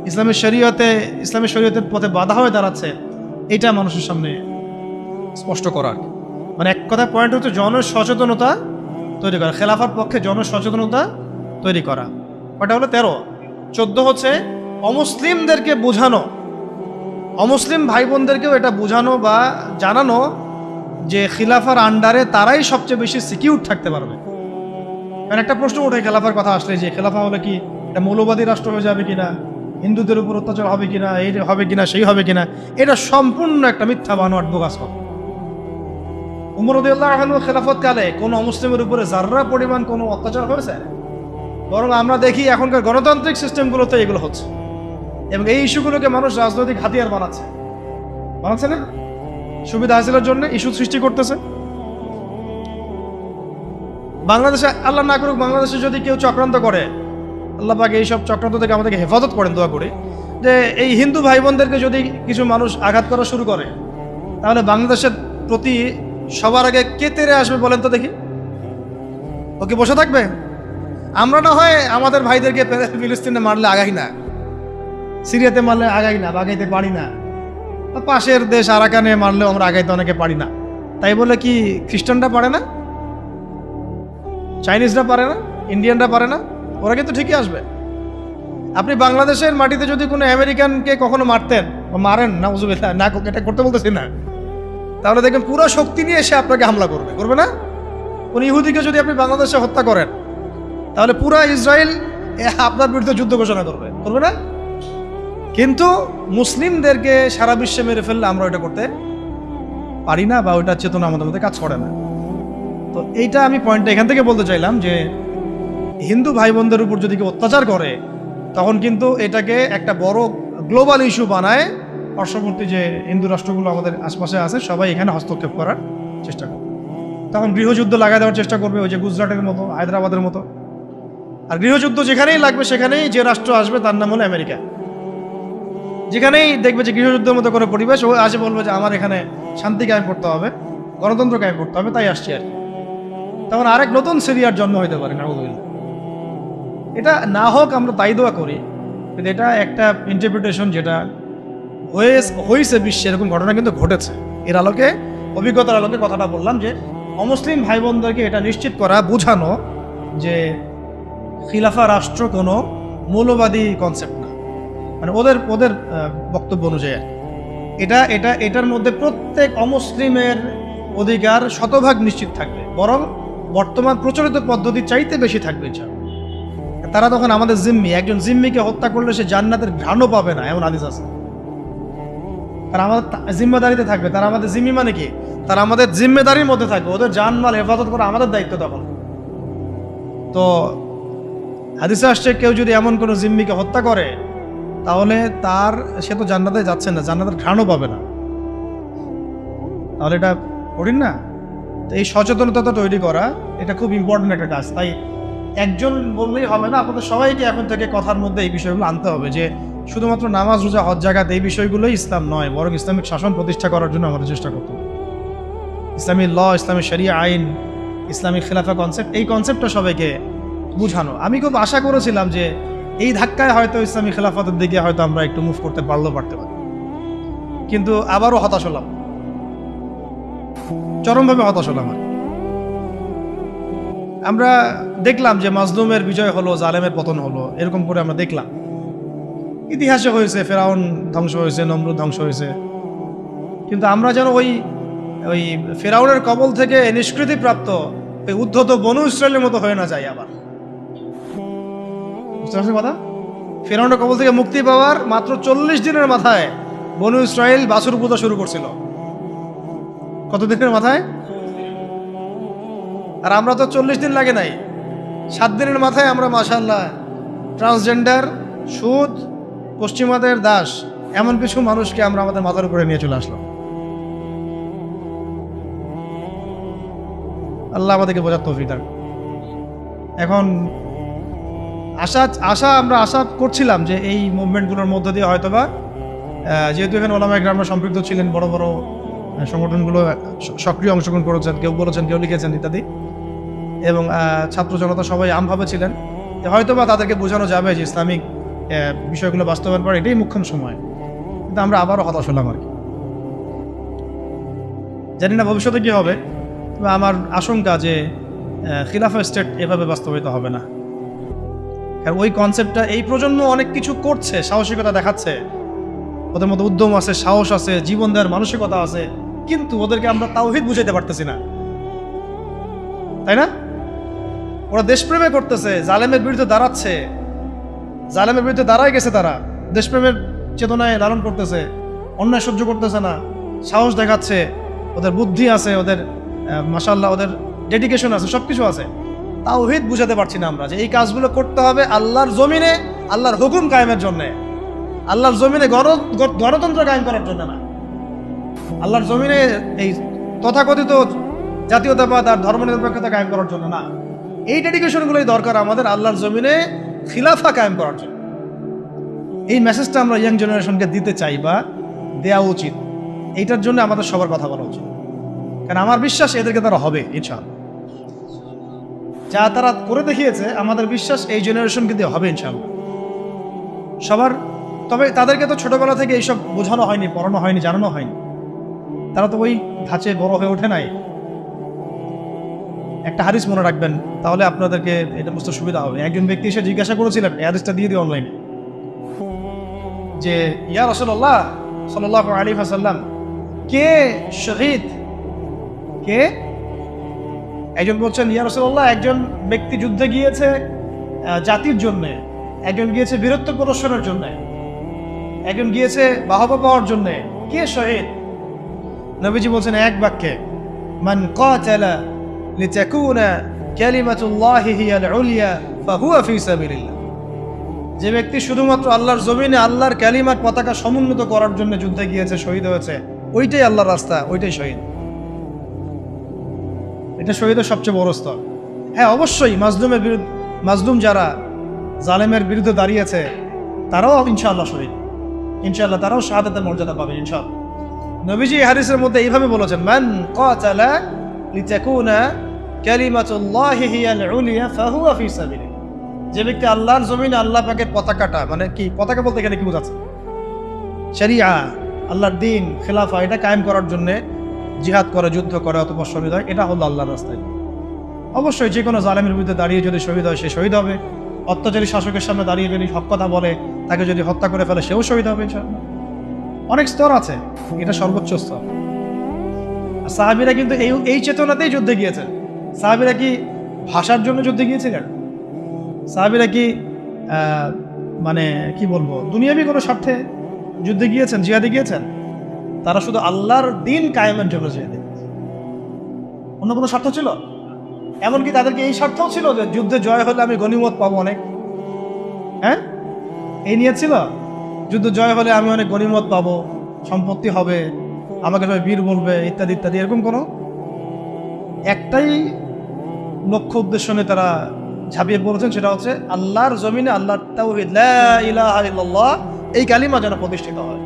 ইসলামের শরীয়তের পথে বাধা হয়ে দাঁড়াচ্ছে, এটা মানুষের সামনে স্পষ্ট করার। মানে এক কথা পয়েন্ট হচ্ছে জনসচেতনতা তৈরি করা, খেলাফার পক্ষে জনসচেতনতা তৈরি করা। ওটা হলো 13। 14 হচ্ছে অমুসলিমদেরকে বোঝানো, অমুসলিম ভাই বোনদেরকেও এটা বোঝানো বা জানানো যে খিলাফার আন্ডারে তারাই সবচেয়ে বেশি সিকিউর থাকতে পারবে। কারণ একটা প্রশ্ন ওঠে খেলাফার কথা আসলে, যে খেলাফা হলে কি এটা মৌলবাদী রাষ্ট্র হয়ে যাবে কিনা, হিন্দুদের উপর অত্যাচার হবে কিনা, এই হবে কিনা, সেই হবে কিনা। এটা সম্পূর্ণ একটা মিথ্যা বানোয়াট বোগাস কথা। উমর রাদিয়াল্লাহু আনহু খেলাফত কালে কোনো অমুসলিমের উপরে যাররা পরিমাণ কোনো অত্যাচার হয়েছে? বরং আমরা দেখি এখনকার গণতান্ত্রিক সিস্টেমগুলোতে এগুলো হচ্ছে, এবং এই ইস্যুগুলোকে মানুষ রাজনৈতিক হাতিয়ার বানাচ্ছে না, সুবিধা হাসিলের জন্য ইস্যু সৃষ্টি করতেছে। বাংলাদেশে, আল্লাহ না করুক, বাংলাদেশে যদি কেউ চক্রান্ত করে, আল্লাহ পাক এইসব চক্রান্ত থেকে আমাদেরকে হেফাজত করেন, দোয়া করি, যে এই হিন্দু ভাই বোনদেরকে যদি কিছু মানুষ আঘাত করা শুরু করে, তাহলে বাংলাদেশের প্রতি সবার আগে কে তেড়ে আসবে বলেন তো দেখি? ওকে বসে থাকবে? আমরা না হয় আমাদের ভাইদেরকে ফিলিস্তিনে মারলে আগাই না, সিরিয়াতে মারলে আগাই না, আগাইতে পারি না, পাশের দেশ আরাকানে মারলেও আমরা আগাইতে অনেকে পারি না। তাই বলে কি খ্রিস্টানরা পারে না, চাইনিজরা পারে না, ইন্ডিয়ানরা পারে না? ওরা কিন্তু ঠিকই আসবে। আপনি বাংলাদেশের মাটিতে যদি কোনো আমেরিকানকে কখনো মারতেন বা মারেন, না উজুবিল্লাহ, না এটা করতে বলতেছি না, তাহলে দেখবেন পুরো শক্তি নিয়ে এসে আপনাকে হামলা করবে না? কোন ইহুদিকে যদি আপনি বাংলাদেশে হত্যা করেন, তাহলে পুরা ইসরায়েল আপনার বিরুদ্ধে যুদ্ধ ঘোষণা করবে না? কিন্তু মুসলিমদেরকে সারা বিশ্বে মেরে ফেললে আমরা ওইটা করতে পারি না, বা ওইটার চেতনা আমাদের মধ্যে কাজ করে না। তো এইটা আমি পয়েন্টটা এখান থেকে বলতে চাইলাম যে হিন্দু ভাই বোনদের উপর যদি কেউ অত্যাচার করে, তখন কিন্তু এটাকে একটা বড় গ্লোবাল ইস্যু বানায় পার্শ্ববর্তী যে হিন্দু রাষ্ট্রগুলো আমাদের আশপাশে আছে সবাই এখানে হস্তক্ষেপ করার চেষ্টা করবে। তখন গৃহযুদ্ধ লাগাই দেওয়ার চেষ্টা করবে, ওই যে গুজরাটের মতো, হায়দ্রাবাদের মতো। আর গৃহযুদ্ধ যেখানেই লাগবে সেখানেই যে রাষ্ট্র আসবে তার নাম হলো আমেরিকা। যেখানেই দেখবে যে গৃহযুদ্ধের মতো করে পরিবেশ, ও আসে বলবে যে আমার এখানে শান্তি কায়েম করতে হবে, গণতন্ত্র কায়েম করতে হবে, তাই আসছি আর কি। তখন আরেক নতুন সিরিয়ার জন্ম হইতে পারে, নাউযুবিল্লাহ। এটা না হোক, আমরা তাই দোয়া করি, কিন্তু এটা একটা ইন্টারপ্রিটেশন যেটা হয়েছে বিশ্বে, এরকম ঘটনা কিন্তু ঘটেছে। এর আলোকে, অভিজ্ঞতার আলোকে কথাটা বললাম যে অমুসলিম ভাই বোনদেরকে এটা নিশ্চিত করা, বোঝানো যে খিলাফা রাষ্ট্র কোনো মৌলবাদী কনসেপ্ট না, মানে ওদের ওদের বক্তব্য অনুযায়ী এটার মধ্যে প্রত্যেক অমুসলিমের অধিকার শতভাগ নিশ্চিত থাকবে, বরং বর্তমান প্রচলিত পদ্ধতি চাইতে বেশি থাকবে। তারা তখন আমাদের জিম্মি, একজন জিম্মিকে হত্যা করলে সে জান্নাতের ঘ্রাণও পাবে না, এমন হাদিস আছে। তারা আমাদের জিম্মেদারিতে থাকবে, তারা আমাদের জিম্মি মানে কি, তারা আমাদের জিম্মেদারির মধ্যে থাকবে, ওদের জানমাল হেফাজত করা আমাদের দায়িত্ব তখন। তো হাদিসে আসছে কেউ যদি এমন কোনো জিম্মিকে হত্যা করে তাহলে সে তো জান্নাতে যাচ্ছে না, জান্নাতের ঘ্রাণও পাবে না। তাহলে এটা কঠিন না? তো এই সচেতনতা তৈরি করা এটা খুব ইম্পর্টেন্ট একটা কাজ। তাই একজন বললেই হবে না, আপনাদের সবাইকে এখন থেকে কথার মধ্যে এই বিষয়গুলো আনতে হবে যে শুধুমাত্র নামাজ, রোজা, হজ, জাকাত এই বিষয়গুলোই ইসলাম নয়, বরং ইসলামিক শাসন প্রতিষ্ঠা করার জন্য আমাদের চেষ্টা করতে হবে। ইসলামী ল, ইসলামী শরিয়া আইন, ইসলামিক খেলাফা কনসেপ্ট, এই কনসেপ্টটা সবাইকে বুঝানো। আমি খুব আশা করেছিলাম যে এই ধাক্কায় হয়তো ইসলামী খেলাফতের দিকে হয়তো আমরা একটু মুভ করতে পারতে পারি, কিন্তু আবারও হতাশ হলাম, চরমভাবে হতাশ হলাম। আমরা দেখলাম যে মাজলুমের বিজয় হলো, জালেমের পতন হলো, এরকম করে আমরা দেখলাম। ইতিহাসে হয়েছে, ফেরাউন ধ্বংস হয়েছে, নমরুদ ধ্বংস হয়েছে, কিন্তু আমরা যেন ওই ফেরাউনের কবল থেকে নিষ্কৃতিপ্রাপ্ত ওই উদ্ধত বনু ইসরায়েলের মতো হয়ে না যায় আবার। বুঝতে পারছেন কথা? ফেরাউনের কবল থেকে মুক্তি পাওয়ার মাত্র 40 দিনের মাথায় বনু ইসরায়েল বাছুর পূজা শুরু করছিল। কতদিনের মাথায়? আর আমরা তো 40 দিন লাগে নাই, 7 দিনের মাথায় আমরা মাশাআল্লাহ ট্রান্সজেন্ডার, সুদ, পশ্চিমাদের দাস, এমন কিছু মানুষকে আমরা আমাদের মাথার উপরে নিয়ে চলে আসলাম। আল্লাহ আমাদেরকে বোঝার তৌফিক দান। এখন আমরা আশা করছিলাম যে এই মুভমেন্টগুলোর মধ্য দিয়ে হয়তোবা, যেহেতু এখানে ওলামায়ে কেরামরা সম্পৃক্ত ছিলেন, বড় বড় সংগঠনগুলো সক্রিয় অংশগ্রহণ করেছেন, কেউ বলেছেন, কেউ লিখেছেন ইত্যাদি, এবং ছাত্র জনতা সবাই আমভাবে ছিলেন, হয়তোবা তাদেরকে বোঝানো যাবে যে ইসলামিক বিষয়গুলো বাস্তবায়ন করা এটাই মুখ্যম সময়। কিন্তু আমরা আবারও হতাশ হলাম আর কি। জানি না ভবিষ্যতে কী হবে, তবে আমার আশঙ্কা যে খিলাফা স্টেট এভাবে বাস্তবায়িত হবে না। কারণ ওই কনসেপ্টটা, এই প্রজন্ম অনেক কিছু করছে, সাহসিকতা দেখাচ্ছে, ওদের মধ্যে উদ্যম আছে, সাহস আছে, জীবন দেওয়ার মানসিকতা আছে, কিন্তু ওদেরকে আমরা তাওহীদ বুঝাইতে পারতেছি না, তাই না? ওরা দেশপ্রেমে করতেছে, জালেমের বিরুদ্ধে দাঁড়াচ্ছে, জালেমের বিরুদ্ধে দাঁড়ায় গেছে, তারা দেশপ্রেমের চেতনায় লালন করতেছে, অন্যায় সহ্য করতেছে না, সাহস দেখাচ্ছে, ওদের বুদ্ধি আছে, ওদের মাশাআল্লাহ ওদের ডেডিকেশন আছে, সব কিছু আছে। তাওহীদ বুঝাতে পারছি না আমরা যে এই কাজগুলো করতে হবে আল্লাহর জমিনে, আল্লাহর হুকুম কায়েমের জন্যে, আল্লাহর জমিনে গণতন্ত্র কায়েম করার জন্য না, আল্লাহর জমিনে এই তথাকথিত জাতীয়তাবাদ আর ধর্মনিরপেক্ষতা কায়েম করার জন্য না। এই ডেডিকেশনগুলোই দরকার আমাদের আল্লাহর জমিনে খিলাফা কায়েম করার জন্য। এই মেসেজটা আমরা ইয়াং জেনারেশনকে দিতে চাই বা দেওয়া উচিত। এইটার জন্য আমাদের সবার কথা বলা উচিত, কারণ আমার বিশ্বাস এদেরকে তারা হবে ইনশাআল্লাহ। যা তারা করে দেখিয়েছে, আমাদের বিশ্বাস এই জেনারেশনকে দিয়ে হবে ইনশাআল্লাহ সবার। তবে তাদেরকে তো ছোটবেলা থেকে এইসব বোঝানো হয়নি, পড়ানো হয়নি, জানানো হয়নি, তারা তো ওই ধাঁচে বড় হয়ে ওঠে নাই। একটা হাদিস মনে রাখবেন, তাহলে আপনাদেরকে এটা বুঝতে সুবিধা হবে। একজন ব্যক্তি এসে জিজ্ঞাসা করেছিলেন, এই হাদিসটা দিয়ে দিই অনলাইনে, যে ইয়া রাসূলুল্লাহ সাল্লাল্লাহু আলাইহি ওয়াসাল্লাম, কে শহীদ, কে? একজন বলছেন, ইয়া রাসূলুল্লাহ, একজন ব্যক্তি যুদ্ধে গিয়েছে জাতির জন্যে, একজন গিয়েছে বীরত্ব প্রদর্শনের জন্যে, একজন গিয়েছে বাহবা পাওয়ার জন্যে, কে শহীদ? নবীজি বলছেন এক বাক্যে, মান কাতালা লিতাকুনা কালিমাতুল্লাহি হিয়াল উলিয়া ফাহুয়া ফি সাবিলিল্লাহ। যে ব্যক্তি শুধুমাত্র আল্লাহর জমিনে আল্লাহর কালিমার পতাকা সমুন্নত করার জন্য যুদ্ধে গিয়েছে, শহীদ হয়েছে, ওইটাই আল্লাহর রাস্তা, ওইটাই শহীদ। এটা শহীদের সবচেয়ে বড় স্তর। হ্যাঁ, অবশ্যই মাজলুম যারা জালেমের বিরুদ্ধে দাঁড়িয়েছে তারাও ইনশাআল্লাহ শহীদ, ইনশাআল্লাহ তারাও শাহাদাতের মর্যাদা পাবে ইনশাআল্লাহ। নবীজি হাদিসের মধ্যে এইভাবে বলেছেন, মান কাতালা লিতাকুনা কালিমাতুল্লাহি হিয়াল উলিয়া ফাহুয়া ফি সাবিলিল্লাহ। যে ব্যক্তি আল্লাহর জমিনে আল্লাহ পাকের পতাকাটা, মানে কি পতাকা বলতে এখানে কি বোঝাচ্ছে? শরিয়া, আল্লাহর দ্বীন, খেলাফা, এটা কায়েম করার জন্য জিহাদ করে, যুদ্ধ করে, অথবা শহীদ হয়, এটা হলো আল্লাহর রাস্তায়। অবশ্যই যে কোনো জালেমের বিরুদ্ধে দাঁড়িয়ে যদি শহীদ হয় সে শহীদ হবে। অত্যাচারী শাসকের সামনে দাঁড়িয়ে যদি হক কথা বলে, তাকে যদি হত্যা করে ফেলে সেও শহীদ হবে ইনশাআল্লাহ। অনেক স্তর আছে, এটা সর্বোচ্চ স্তর। সাহাবীরা কিন্তু এই চেতনাতেই যুদ্ধে গিয়েছেন। সাহাবীরা কি ভাষার জন্য যুদ্ধে গিয়েছিলেন? সাহাবীরা কি মানে কি বলবো, দুনিয়াবি কোনো স্বার্থে যুদ্ধে গিয়েছেন, জিহাদে গিয়েছেন? তারা শুধু আল্লাহর দ্বীন কায়েমের জন্য জিহাদে। অন্য কোনো স্বার্থ ছিল? এমনকি তাদেরকে এই স্বার্থও ছিল যে যুদ্ধে জয় হলে আমি গনিমত পাবো অনেক। হ্যাঁ, এই নিয়ে ছিল, যুদ্ধ জয় হলে আমি অনেক গনিমত পাবো, সম্পত্তি হবে, আমাকে সবাই বীর বলবে, ইত্যাদি ইত্যাদি। এরকম কোনো একটাই লক্ষ্য উদ্দেশ্য নিয়ে তারা ঝাঁপিয়ে পড়েছেন, সেটা হচ্ছে আল্লাহর জমিনে আল্লাহর তাওহীদ, লা ইলাহা ইল্লাল্লাহ, এই কালিমা যেন প্রতিষ্ঠিত হয়।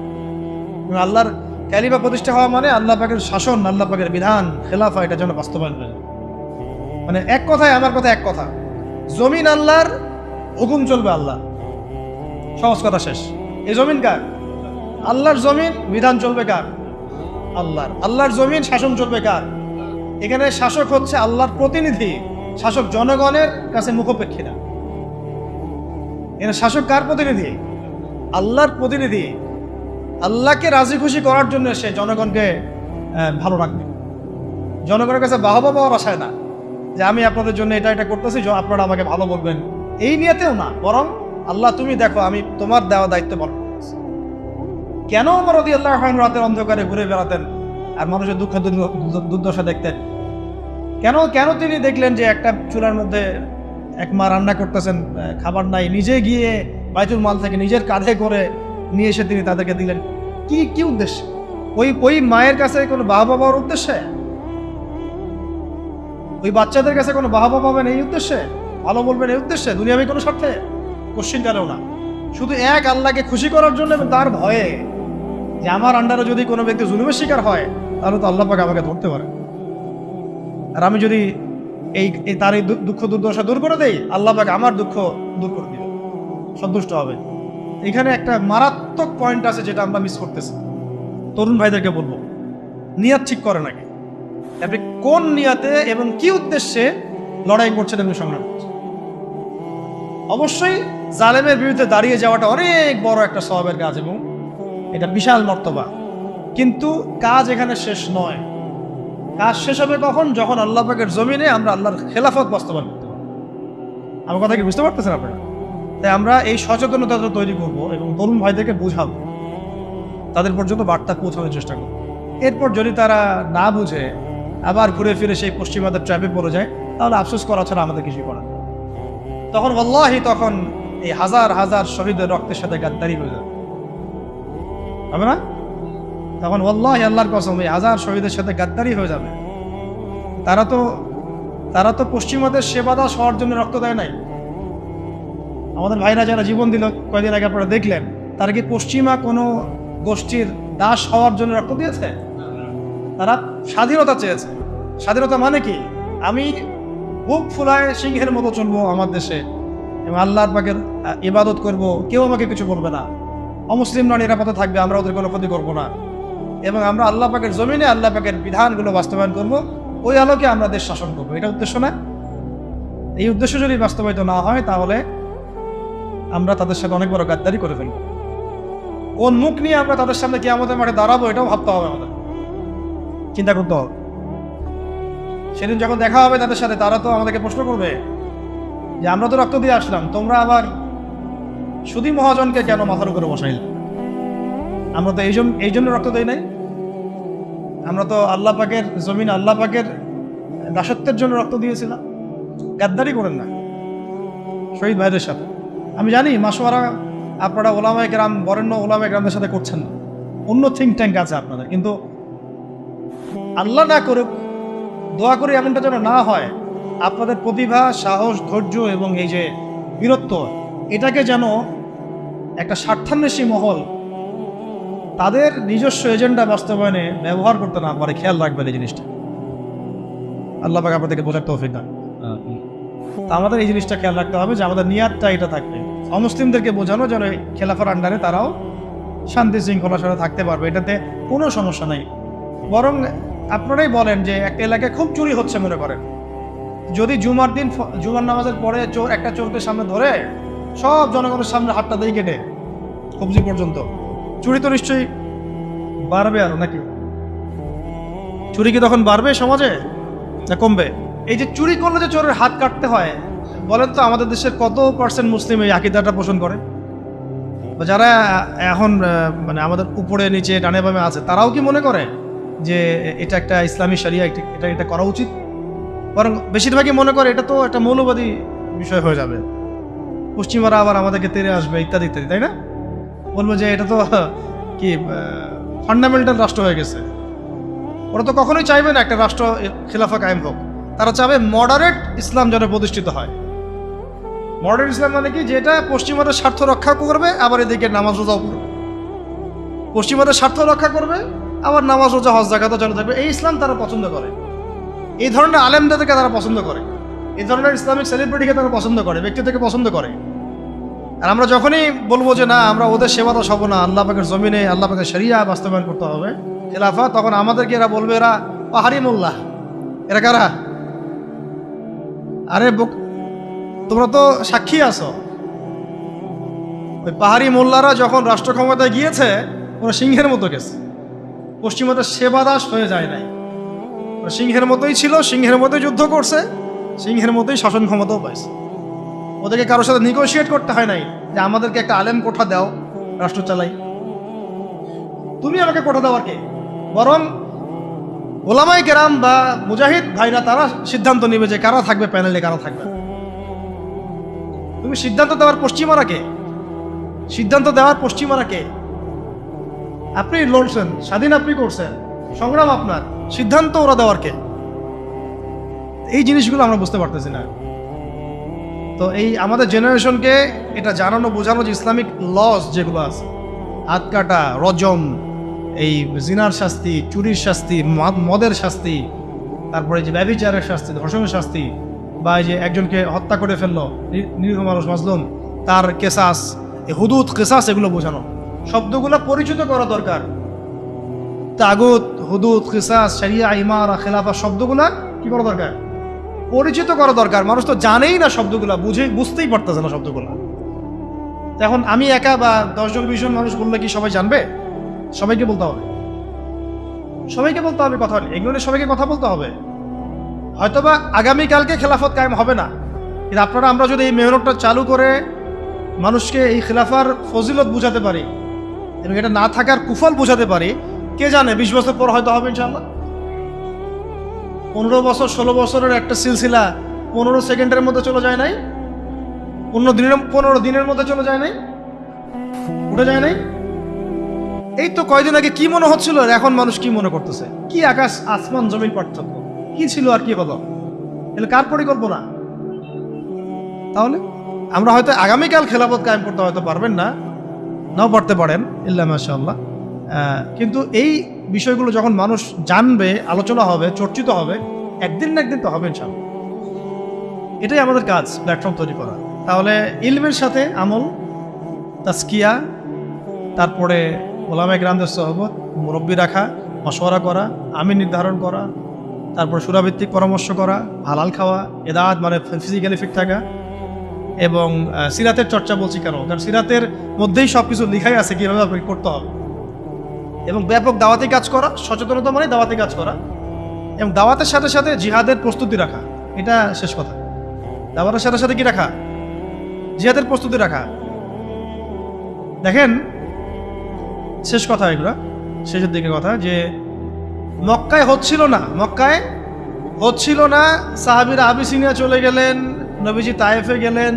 আল্লাহর কালিমা প্রতিষ্ঠা হওয়া মানে আল্লাহ পাকের শাসন, আল্লাহ পাকের বিধান, খেলাফা, এটা যেন বাস্তবায়ন হয়ে যায়। মানে এক কথায়, আমার কথা এক কথা, জমিন আল্লাহর, হুকুম চলবে আল্লাহ, সহজ কথা শেষ। এই জমিন কার? আল্লাহর জমিন, বিধান চলবে কার? আল্লাহর। আল্লাহর জমিন, শাসন চলবে কার? এখানে শাসক হচ্ছে আল্লাহর প্রতিনিধি, শাসক জনগণের কাছে মুখাপেক্ষী না। এখানে শাসক কার প্রতিনিধি? আল্লাহর প্রতিনিধি। আল্লাহকে রাজি খুশি করার জন্য সে জনগণকে ভালো রাখবে, জনগণের কাছে বাহবা পাওয়ার আশায় না, যে আমি আপনাদের জন্য এটা এটা করতেছি, আপনারা আমাকে ভালো বলবেন, এই নিয়েতেও না, বরং আল্লাহ তুমি দেখো আমি তোমার দেওয়া দায়িত্ব পালন করছি। কেন ওমর রাদিয়াল্লাহু আনহু রাতের অন্ধকারে ঘুরে বেড়াতেন আর মানুষের দুঃখ দুর্দশা দেখতেন? কেন তিনি দেখলেন যে একটা চুলার মধ্যে এক মা রান্না করতেছেন, খাবার নাই, নিজে গিয়ে বাইতুল মাল থেকে নিজের কাঁধে করে নিয়ে এসে তিনি তাদেরকে দিলেন? কি উদ্দেশ্যে? ওই মায়ের কাছে কোনো বাহবা পাওয়ার উদ্দেশ্যে? ওই বাচ্চাদের কাছে কোনো বাহবা পাবেন এই উদ্দেশ্যে? ভালো বলবেন এই উদ্দেশ্যে? দুনিয়াবি কোনো স্বার্থে? কোশ্চিন কালেও না। শুধু এক আল্লাহকে খুশি করার জন্য এবং তার ভয়ে যে আমার আন্ডারে যদি কোনো ব্যক্তি জুলুমের শিকার হয় তাহলে তো আল্লাহ পাক আমাকে ধরতে পারে, আর আমি যদি তার এই দুঃখ দুর্দশা দূর করে দেই, আল্লাহ পাক আমার দুঃখ দূর করে দিবে, সন্তুষ্ট হবে। এখানে একটা মারাত্মক পয়েন্ট আছে যেটা আমরা মিস করতেছি। তরুণ ভাইদেরকে বলবো, নিয়াত ঠিক করে নাকি? আপনি কোন নিয়াতে এবং কি উদ্দেশ্যে লড়াই করছেন এবং সংগ্রাম করছেন? অবশ্যই জালেমের বিরুদ্ধে দাঁড়িয়ে যাওয়াটা অনেক বড় একটা সওয়াবের কাজ এবং এটা বিশাল মর্তবা, কিন্তু কাজ এখানে শেষ নয়। কাজ শেষ হবে কখন? যখন আল্লাহ পাকের জমিনে আমরা আল্লাহর খেলাফত বাস্তবায়ন করতে পারবো। আমার কথা কি বুঝতে পারতেছেন আপনারা? তাই আমরা এই সচেতনতা তৈরি করব এবং তরুণ ভাইদেরকে বোঝাবো, তাদের পর্যন্ত বার্তা পৌঁছানোর চেষ্টা করব। এরপর যদি তারা না বুঝে আবার ঘুরে ফিরে সেই পশ্চিমাদের ট্র্যাপে পড়ে যায়, তাহলে আফসোস করা ছাড়া আমাদের কিছুই করার নেই। তখন আল্লাহি, তখন এই হাজার হাজার শহীদের রক্তের সাথে গাদ্দারি হয়ে যাবে, হবে না? তখন আল্লাহি, আল্লাহর কসম, এই হাজার শহীদের সাথে গাদ্দারি হয়ে যাবে। তারা তো পশ্চিমাদের সেবা দাস হওয়ার জন্য রক্ত দেয় নাই। আমাদের ভাইরা যারা জীবন দিল কয়েকদিন আগে আপনারা দেখলেন, তারা কি পশ্চিমা কোনো গোষ্ঠীর দাস হওয়ার জন্য রক্ত দিয়েছে? তারা স্বাধীনতা চেয়েছে। স্বাধীনতা মানে কি? আমি বুক ফুলায় সিংহের মতো চলবো আমার দেশে এবং আল্লাহর পাকের ইবাদত করব, কেউ আমাকে কিছু বলবে না, অমুসলিমরা নিরাপদে থাকবে, আমরা ওদের কোনো ক্ষতি করবো না, এবং আমরা আল্লাহ পাকের জমিনে আল্লাহ পাকের বিধানগুলো বাস্তবায়ন করব, ওই আলোকে আমরা দেশ শাসন করবো। এটা উদ্দেশ্য না? এই উদ্দেশ্য যদি বাস্তবায়িত না হয় তাহলে আমরা তাদের সাথে অনেক বড় গাদ্দারি করে ফেলব। কোন মুখ নিয়ে আমরা তাদের সামনে কিয়ামতের মাঠে দাঁড়াবো এটাও ভাবতে হবে, আমাদের চিন্তা করতে হবে। সেদিন যখন দেখা হবে তাদের সাথে, তারা তো আমাদেরকে প্রশ্ন করবে যে আমরা তো রক্ত দিয়ে আসলাম, তোমরা আবার সুদী মহাজনকে কেন মাথার উপরে বসাইলে? আমরা তো এই জন্য রক্ত দেই নাই। আমরা তো আল্লাহ পাকের জমিন, আল্লাহ পাকের দাসত্বের জন্য রক্ত দিয়েছিলাম। গাদ্দারি করেন না শহীদ ভাইদের সাথে। আমি জানি মাসওয়ারা আপনারা ওলামায়ে কেরাম, বরেণ্য ওলামায়ে কেরামদের সাথে করছেন না, অন্য থিঙ্ক ট্যাঙ্ক আছে আপনাদের, কিন্তু আল্লাহ না করে দোয়া করে এমনটা যেন না হয়। আপনাদের প্রতিভা, সাহস, ধৈর্য এবং এই যে বীরত্ব, এটাকে যেন একটা স্বার্থান্বেষী মহল তাদের নিজস্ব এজেন্ডা বাস্তবায়নে ব্যবহার করতে না পারে, খেয়াল রাখবেন এই জিনিসটা। আল্লাহ পাক আপনাদেরকে বোঝার তৌফিক দান। তা আমাদের এই জিনিসটা খেয়াল রাখতে হবে যে আমাদের নিয়াতটা এটা থাকবে, অমুসলিমদেরকে বোঝানো যেন খেলাফার আন্ডারে তারাও শান্তি শৃঙ্খলার সাথে থাকতে পারবে, এটাতে কোনো সমস্যা নেই। বরং আপনারাই বলেন যে একটা এলাকায় খুব চুরি হচ্ছে মনে করেন, যদি জুমার দিন জুমার নামাজের পরে একটা চোরকে সামনে ধরে সব জনগণের সামনে হাতটা দিয়ে কেটে কবজি পর্যন্ত, চুরি তো নিশ্চয়ই বাড়বে আরো, নাকি? চুরি কি তখন বাড়বে সমাজে না কমবে? এই যে চুরি করলে যে চোরের হাত কাটতে হয়, বলেন তো আমাদের দেশের কত পার্সেন্ট মুসলিম এই আকীদাটা পোষণ করে? যারা এখন মানে আমাদের উপরে নিচে ডানে বামে আছে, তারাও কি মনে করে যে এটা একটা ইসলামী শরিয়া, এটা করা উচিত? বরং বেশিরভাগই মনে করে এটা তো একটা মৌলবাদী বিষয় হয়ে যাবে, পশ্চিমারা আবার আমাদেরকে তেড়ে আসবে ইত্যাদি ইত্যাদি, তাই না? বলবো যে এটা তো কি ফান্ডামেন্টাল রাষ্ট্র হয়ে গেছে। ওরা তো কখনোই চাইবে না একটা রাষ্ট্র খিলাফা কায়েম হোক, তারা চাবে মডারেট ইসলাম যেন প্রতিষ্ঠিত হয়। মডারেট ইসলাম মানে কি, যেটা পশ্চিমাদের স্বার্থ রক্ষা করবে আবার এদিকে নামাজ রোজাও করবে, পশ্চিমাদের স্বার্থ রক্ষা করবে আবার নামাজ রোজা হজ জাকাতও চালু থাকবে। এই ইসলাম তারা পছন্দ করে, এই ধরনের আলেমদেরকে তারা পছন্দ করে, এই ধরনের ইসলামিক সেলিব্রিটিকে তারা পছন্দ করে, ব্যক্তিদেরকে পছন্দ করে। আর আমরা যখনই বলবো যে না আমরা ওদের সেবা তো সব না, আল্লাহ পাকের জমিনে আল্লাহ পাকের শরিয়া বাস্তবায়ন করতে হবে খেলাফা, তখন আমাদেরকে এরা বলবে এরা পাহাড়ি মোল্লা। এরা কারা? আরে তোমরা তো সাক্ষী আছো, ওই পাহাড়ি মোল্লারা যখন রাষ্ট্র ক্ষমতায় গিয়েছে ওরা সিংহের মতো গেছে, পশ্চিমাদের সেবাদাস হয়ে যায় নাই, ওরা সিংহের মতোই ছিল, সিংহের মতোই যুদ্ধ করছে, সিংহের মতোই শাসন ক্ষমতাও পাইছে। ওদেরকে কারোর সাথে নেগোশিয়েট করতে হয় নাই যে আমাদেরকে একটা আলেম কোঠা দাও রাষ্ট্র চালাই, তুমি আমাকে কোঠা দাও আর কে? বরং ওলামায়ে কেরাম বা মুজাহিদ ভাইরা তারা সিদ্ধান্ত নেবে যে কারা থাকবে প্যানেলে, কারা থাকবে। তুমি সিদ্ধান্ত দেওয়ার পশ্চিমারা কে? সিদ্ধান্ত দেওয়ার পশ্চিমারা কে? আপনি লড়ছেন, স্বাধীন আপনি করছেন, সংগ্রাম আপনার, সিদ্ধান্ত ওরা দেওয়ার কে? এই জিনিসগুলো আমরা বুঝতে পারতেছি না। তো এই আমাদের জেনারেশনকে এটা জানানো বোঝানো যে ইসলামিক লস যেগুলো আছে, হাত কাটা, রজম, এই জিনার শাস্তি, চুরির শাস্তি, মদের শাস্তি, তারপরে যে ব্যভিচারের শাস্তি, ধর্ষণের শাস্তি, বা এই যে একজনকে হত্যা করে ফেললো নিরীহ মানুষ মাজলুম, তার কেসাস, হুদুদ কেসাস, এগুলো বোঝানো, শব্দগুলো পরিচিত করা দরকার। তাগুত, হুদুদ, কিসাস, শরিয়া, ইমারা, খেলাফা, শব্দগুলা কি করা দরকার? পরিচিত করা দরকার। মানুষ তো জানেই না শব্দগুলা, বুঝতেই পারতেছে না শব্দগুলা। এখন আমি একা বা 10 জন 20 জন মানুষ বললে কি সবাই জানবে? সবাইকে বলতে হবে, সবাইকে বলতে হবে কথা, এগুলো নিয়ে সবাইকে কথা বলতে হবে। হয়তোবা আগামীকালকে খেলাফত কায়েম হবে না, কিন্তু আপনারা আমরা যদি এই মেহনতটা চালু করে মানুষকে এই খেলাফার ফজিলত বুঝাতে পারি এবং এটা না থাকার কুফল বুঝাতে পারি, কে জানে 20 বছর পর হয়তো হবে ইনশাআল্লাহ। 15 বছর 16 বছরের একটা সিলসিলা 15 সেকেন্ডের মধ্যে চলে যায় নাই, 15 দিনের মধ্যে চলে যায় নাই, উঠে যায় নাই। এই তো কয়দিন আগে কি মনে হচ্ছিল আর এখন মানুষ কি মনে করতেছে, কি আকাশ আসমান জমিন পার্থক্য, কি ছিল আর কি হলো, এগুলো কার পরিকল্পনা? তাহলে আমরা হয়তো আগামীকাল খেলাফত কায়েম করতে হয়তো পারবেন না, নাও পারতে পারেন, ইল্লা মাশাআল্লাহ, কিন্তু এই বিষয়গুলো যখন মানুষ জানবে, আলোচনা হবে, চর্চিত হবে, একদিন না একদিন তো হবে ইনশাআল্লাহ। এটাই আমাদের কাজ, প্ল্যাটফর্ম তৈরি করা। তাহলে ইলমের সাথে আমল, তাজকিয়া, তারপরে ওলামায়ে কেরামদের সোহবত, মুরব্বি রাখা, মশওয়ারা করা, আমিন নির্ধারণ করা, তারপরে সুরাভিত্তিক পরামর্শ করা, হালাল খাওয়া, এদাত মানে ফিজিক্যালি ফিট থাকা, এবং সিরাতের চর্চা বলছি কেন, কারণ সিরাতের মধ্যেই সব কিছু লিখাই আছে কীভাবে আপনি করতে হবে, এবং ব্যাপক দাওয়াতি কাজ করা, সচেতনতা মানে দাওয়াতি কাজ করা, এবং দাওয়াতের সাথে সাথে জিহাদের প্রস্তুতি রাখা, এটা শেষ কথা। দাওয়াতের সাথে সাথে কি রাখা? জিহাদের প্রস্তুতি রাখা। দেখেন শেষ কথা, এগুলা শেষের দিকে কথা, যে মক্কায় হচ্ছিল না, সাহাবীরা আবিসিনিয়া চলে গেলেন, নবীজি তায়েফে গেলেন,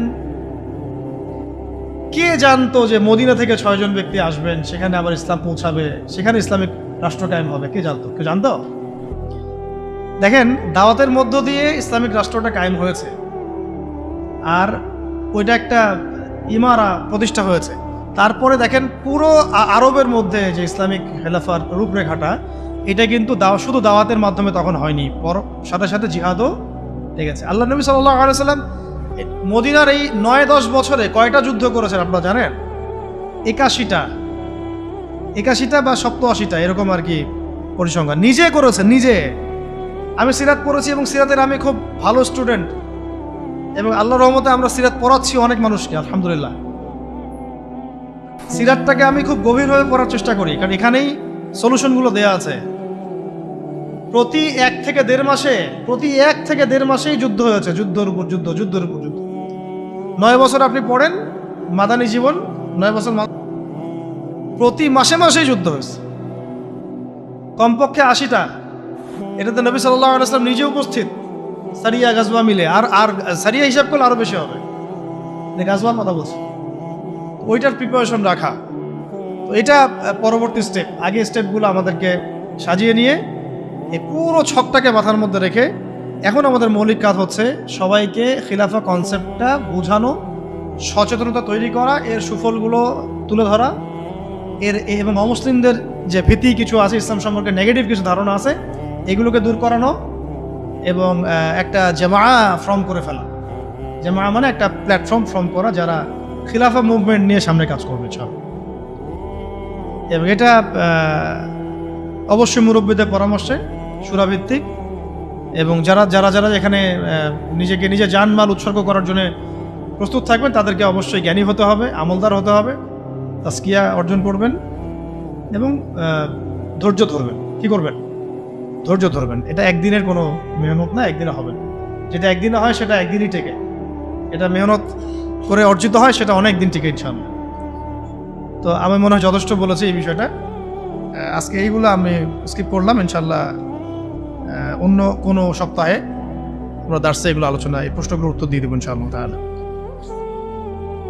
কে জানতো যে মদিনা থেকে 6 জন ব্যক্তি আসবেন, সেখানে আবার ইসলাম পৌঁছাবে, সেখানে ইসলামিক রাষ্ট্র কায়েম হবে? কে জানতো? কেউ জানতো? দেখেন, দাওয়াতের মধ্য দিয়ে ইসলামিক রাষ্ট্রটা কায়েম হয়েছে, আর ওইটা একটা ইমারা প্রতিষ্ঠা হয়েছে। তারপরে দেখেন পুরো আরবের মধ্যে যে ইসলামিক খেলাফার রূপরেখাটা, এটা কিন্তু শুধু দাওয়াতের মাধ্যমে তখন হয়নি, সাথে সাথে জিহাদও লেগেছে। আল্লাহ নবী সাল্লাল্লাহু আলাইহি সাল্লাম মদিনার এই 9-10 বছরে কয়টা যুদ্ধ করেছেন আপনারা জানেন? 81টা বা 87টা, এরকম আর কি পরিসংখ্যান। নিজে করেছেন, নিজে। আমি সিরাত পড়েছি এবং সিরাতের আমি খুব ভালো স্টুডেন্ট, এবং আল্লাহর রহমতে আমরা সিরাত পড়াচ্ছি অনেক মানুষকে, আলহামদুলিল্লাহ। সিরাতটাকে আমি খুব গভীরভাবে পড়ার চেষ্টা করি, কারণ এখানেই সলিউশনগুলো দেয়া আছে। প্রতি 1 থেকে 1.5 মাসেই যুদ্ধ হয়েছে, যুদ্ধের উপর যুদ্ধ। 9 বছর আপনি পড়েন মাদানী জীবন, 9 বছর প্রতি মাসে মাসেই যুদ্ধ হয়েছে, কমপক্ষে 80টা। এটাতে নবী সাল্লাল্লাহু আলাইহি ওয়াসাল্লাম নিজে উপস্থিত, সারিয়া গাজওয়া মিলে। আর সারিয়া হিসাব করলে আরো বেশি হবে, গাজওয়ার কথা বলছি। ওইটার প্রিপারেশন রাখা, তো এটা পরবর্তী স্টেপ। আগে স্টেপগুলো আমাদেরকে সাজিয়ে নিয়ে এই পুরো ছকটাকে মাথার মধ্যে রেখে এখন আমাদের মৌলিক কাজ হচ্ছে সবাইকে খিলাফা কনসেপ্টটা বোঝানো, সচেতনতা তৈরি করা, এর সুফলগুলো তুলে ধরা, এবং অমুসলিমদের যে ভীতি কিছু আছে, ইসলাম সম্পর্কে নেগেটিভ কিছু ধারণা আছে, এগুলোকে দূর করানো, এবং একটা জামা ফর্ম করে ফেলা। জামা মানে একটা প্ল্যাটফর্ম ফর্ম করা, যারা খিলাফা মুভমেন্ট নিয়ে সামনে কাজ করবে সব। এবং এটা অবশ্যই মুরব্বীদের পরামর্শে, সুরাভিত্তিক, এবং যারা যারা যারা এখানে নিজে জানমাল উৎসর্গ করার জন্য প্রস্তুত থাকবেন, তাদেরকে অবশ্যই জ্ঞানী হতে হবে, আমলদার হতে হবে, তাসকিয়া অর্জন করবেন, এবং ধৈর্য ধরবেন। কি করবেন? ধৈর্য ধরবেন। এটা একদিনের কোনো মেহনত না, একদিনে হবে না। যেটা একদিনে হয় সেটা একদিনই টেকে, এটা মেহনত করে অর্জিত হয় সেটা অনেক দিন টিকে ইনশাআল্লাহ। তো আমি মনে হয় যথেষ্ট বলেছি এই বিষয়টা। আজকে এইগুলো আমি স্কিপ করলাম, ইনশাআল্লাহ অন্য কোনো সপ্তাহে আমরা দার্সে এগুলো আলোচনা, এই প্রশ্নগুলোর উত্তর দিয়ে দেবো ইনশাআল্লাহ তাআলা।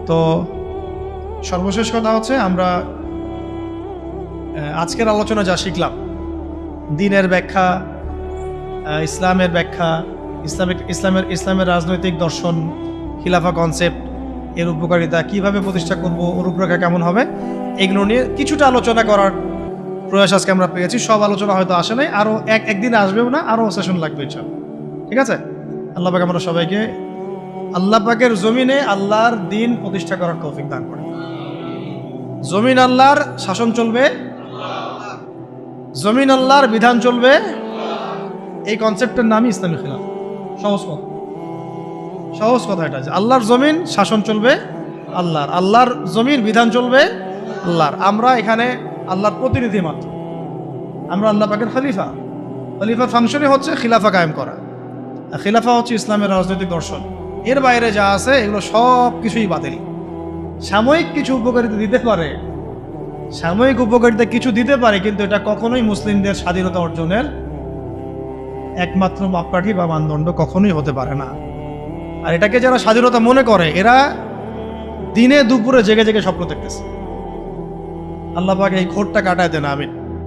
তো সর্বশেষ কথা হচ্ছে, আমরা আজকের আলোচনা যা শিখলাম, দ্বীনের ব্যাখ্যা, ইসলামের ব্যাখ্যা, ইসলামের রাজনৈতিক দর্শন, খিলাফা কনসেপ্ট, এর উপকারিতা, কিভাবে প্রতিষ্ঠা করব, রূপরেখা কেমন হবে, এগুলো নিয়ে কিছুটা আলোচনা করার প্রয়াস আজকে আমরা পেয়েছি। সব আলোচনা হয়তো আসে নাই, আরও একদিন আসবেও না, আরও সেশন লাগবে ইনশাআল্লাহ। ঠিক আছে? আল্লাহ পাক আমরা সবাইকে আল্লাহ পাকের জমিনে আল্লাহর দ্বীন প্রতিষ্ঠা করার তৌফিক দান করে। জমিন আল্লাহর শাসন চলবে, জমিন আল্লাহর বিধান চলবে, এই কনসেপ্টের নামই ইসলামী খিলাফা। সহজ কথা এটা, যে আল্লাহর জমিন শাসন চলবে আল্লাহর জমিন বিধান চলবে আল্লাহর। আমরা এখানে আল্লাহর প্রতিনিধি মাত্র, আমরা আল্লাহ পাকের খলিফা। খলিফার ফাংশনই হচ্ছে খিলাফা কায়েম করা। আর খিলাফা হচ্ছে ইসলামের রাজনৈতিক দর্শন। এর বাইরে যা আছে এগুলো সব কিছুই বাতিল। সাময়িক কিছু উপকারিতা দিতে পারে, কিন্তু এটা কখনোই মুসলিমদের স্বাধীনতা অর্জনের একমাত্র মাপকাঠি বা মানদণ্ড কখনোই হতে পারে না। আর এটাকে যারা স্বাধীনতা মনে করে, এরা দিনে দুপুরে জেগে জেগে স্বপ্ন দেখতেছে। আল্লাহ পাক এই খোরটা কাটায় দেন, আমিন।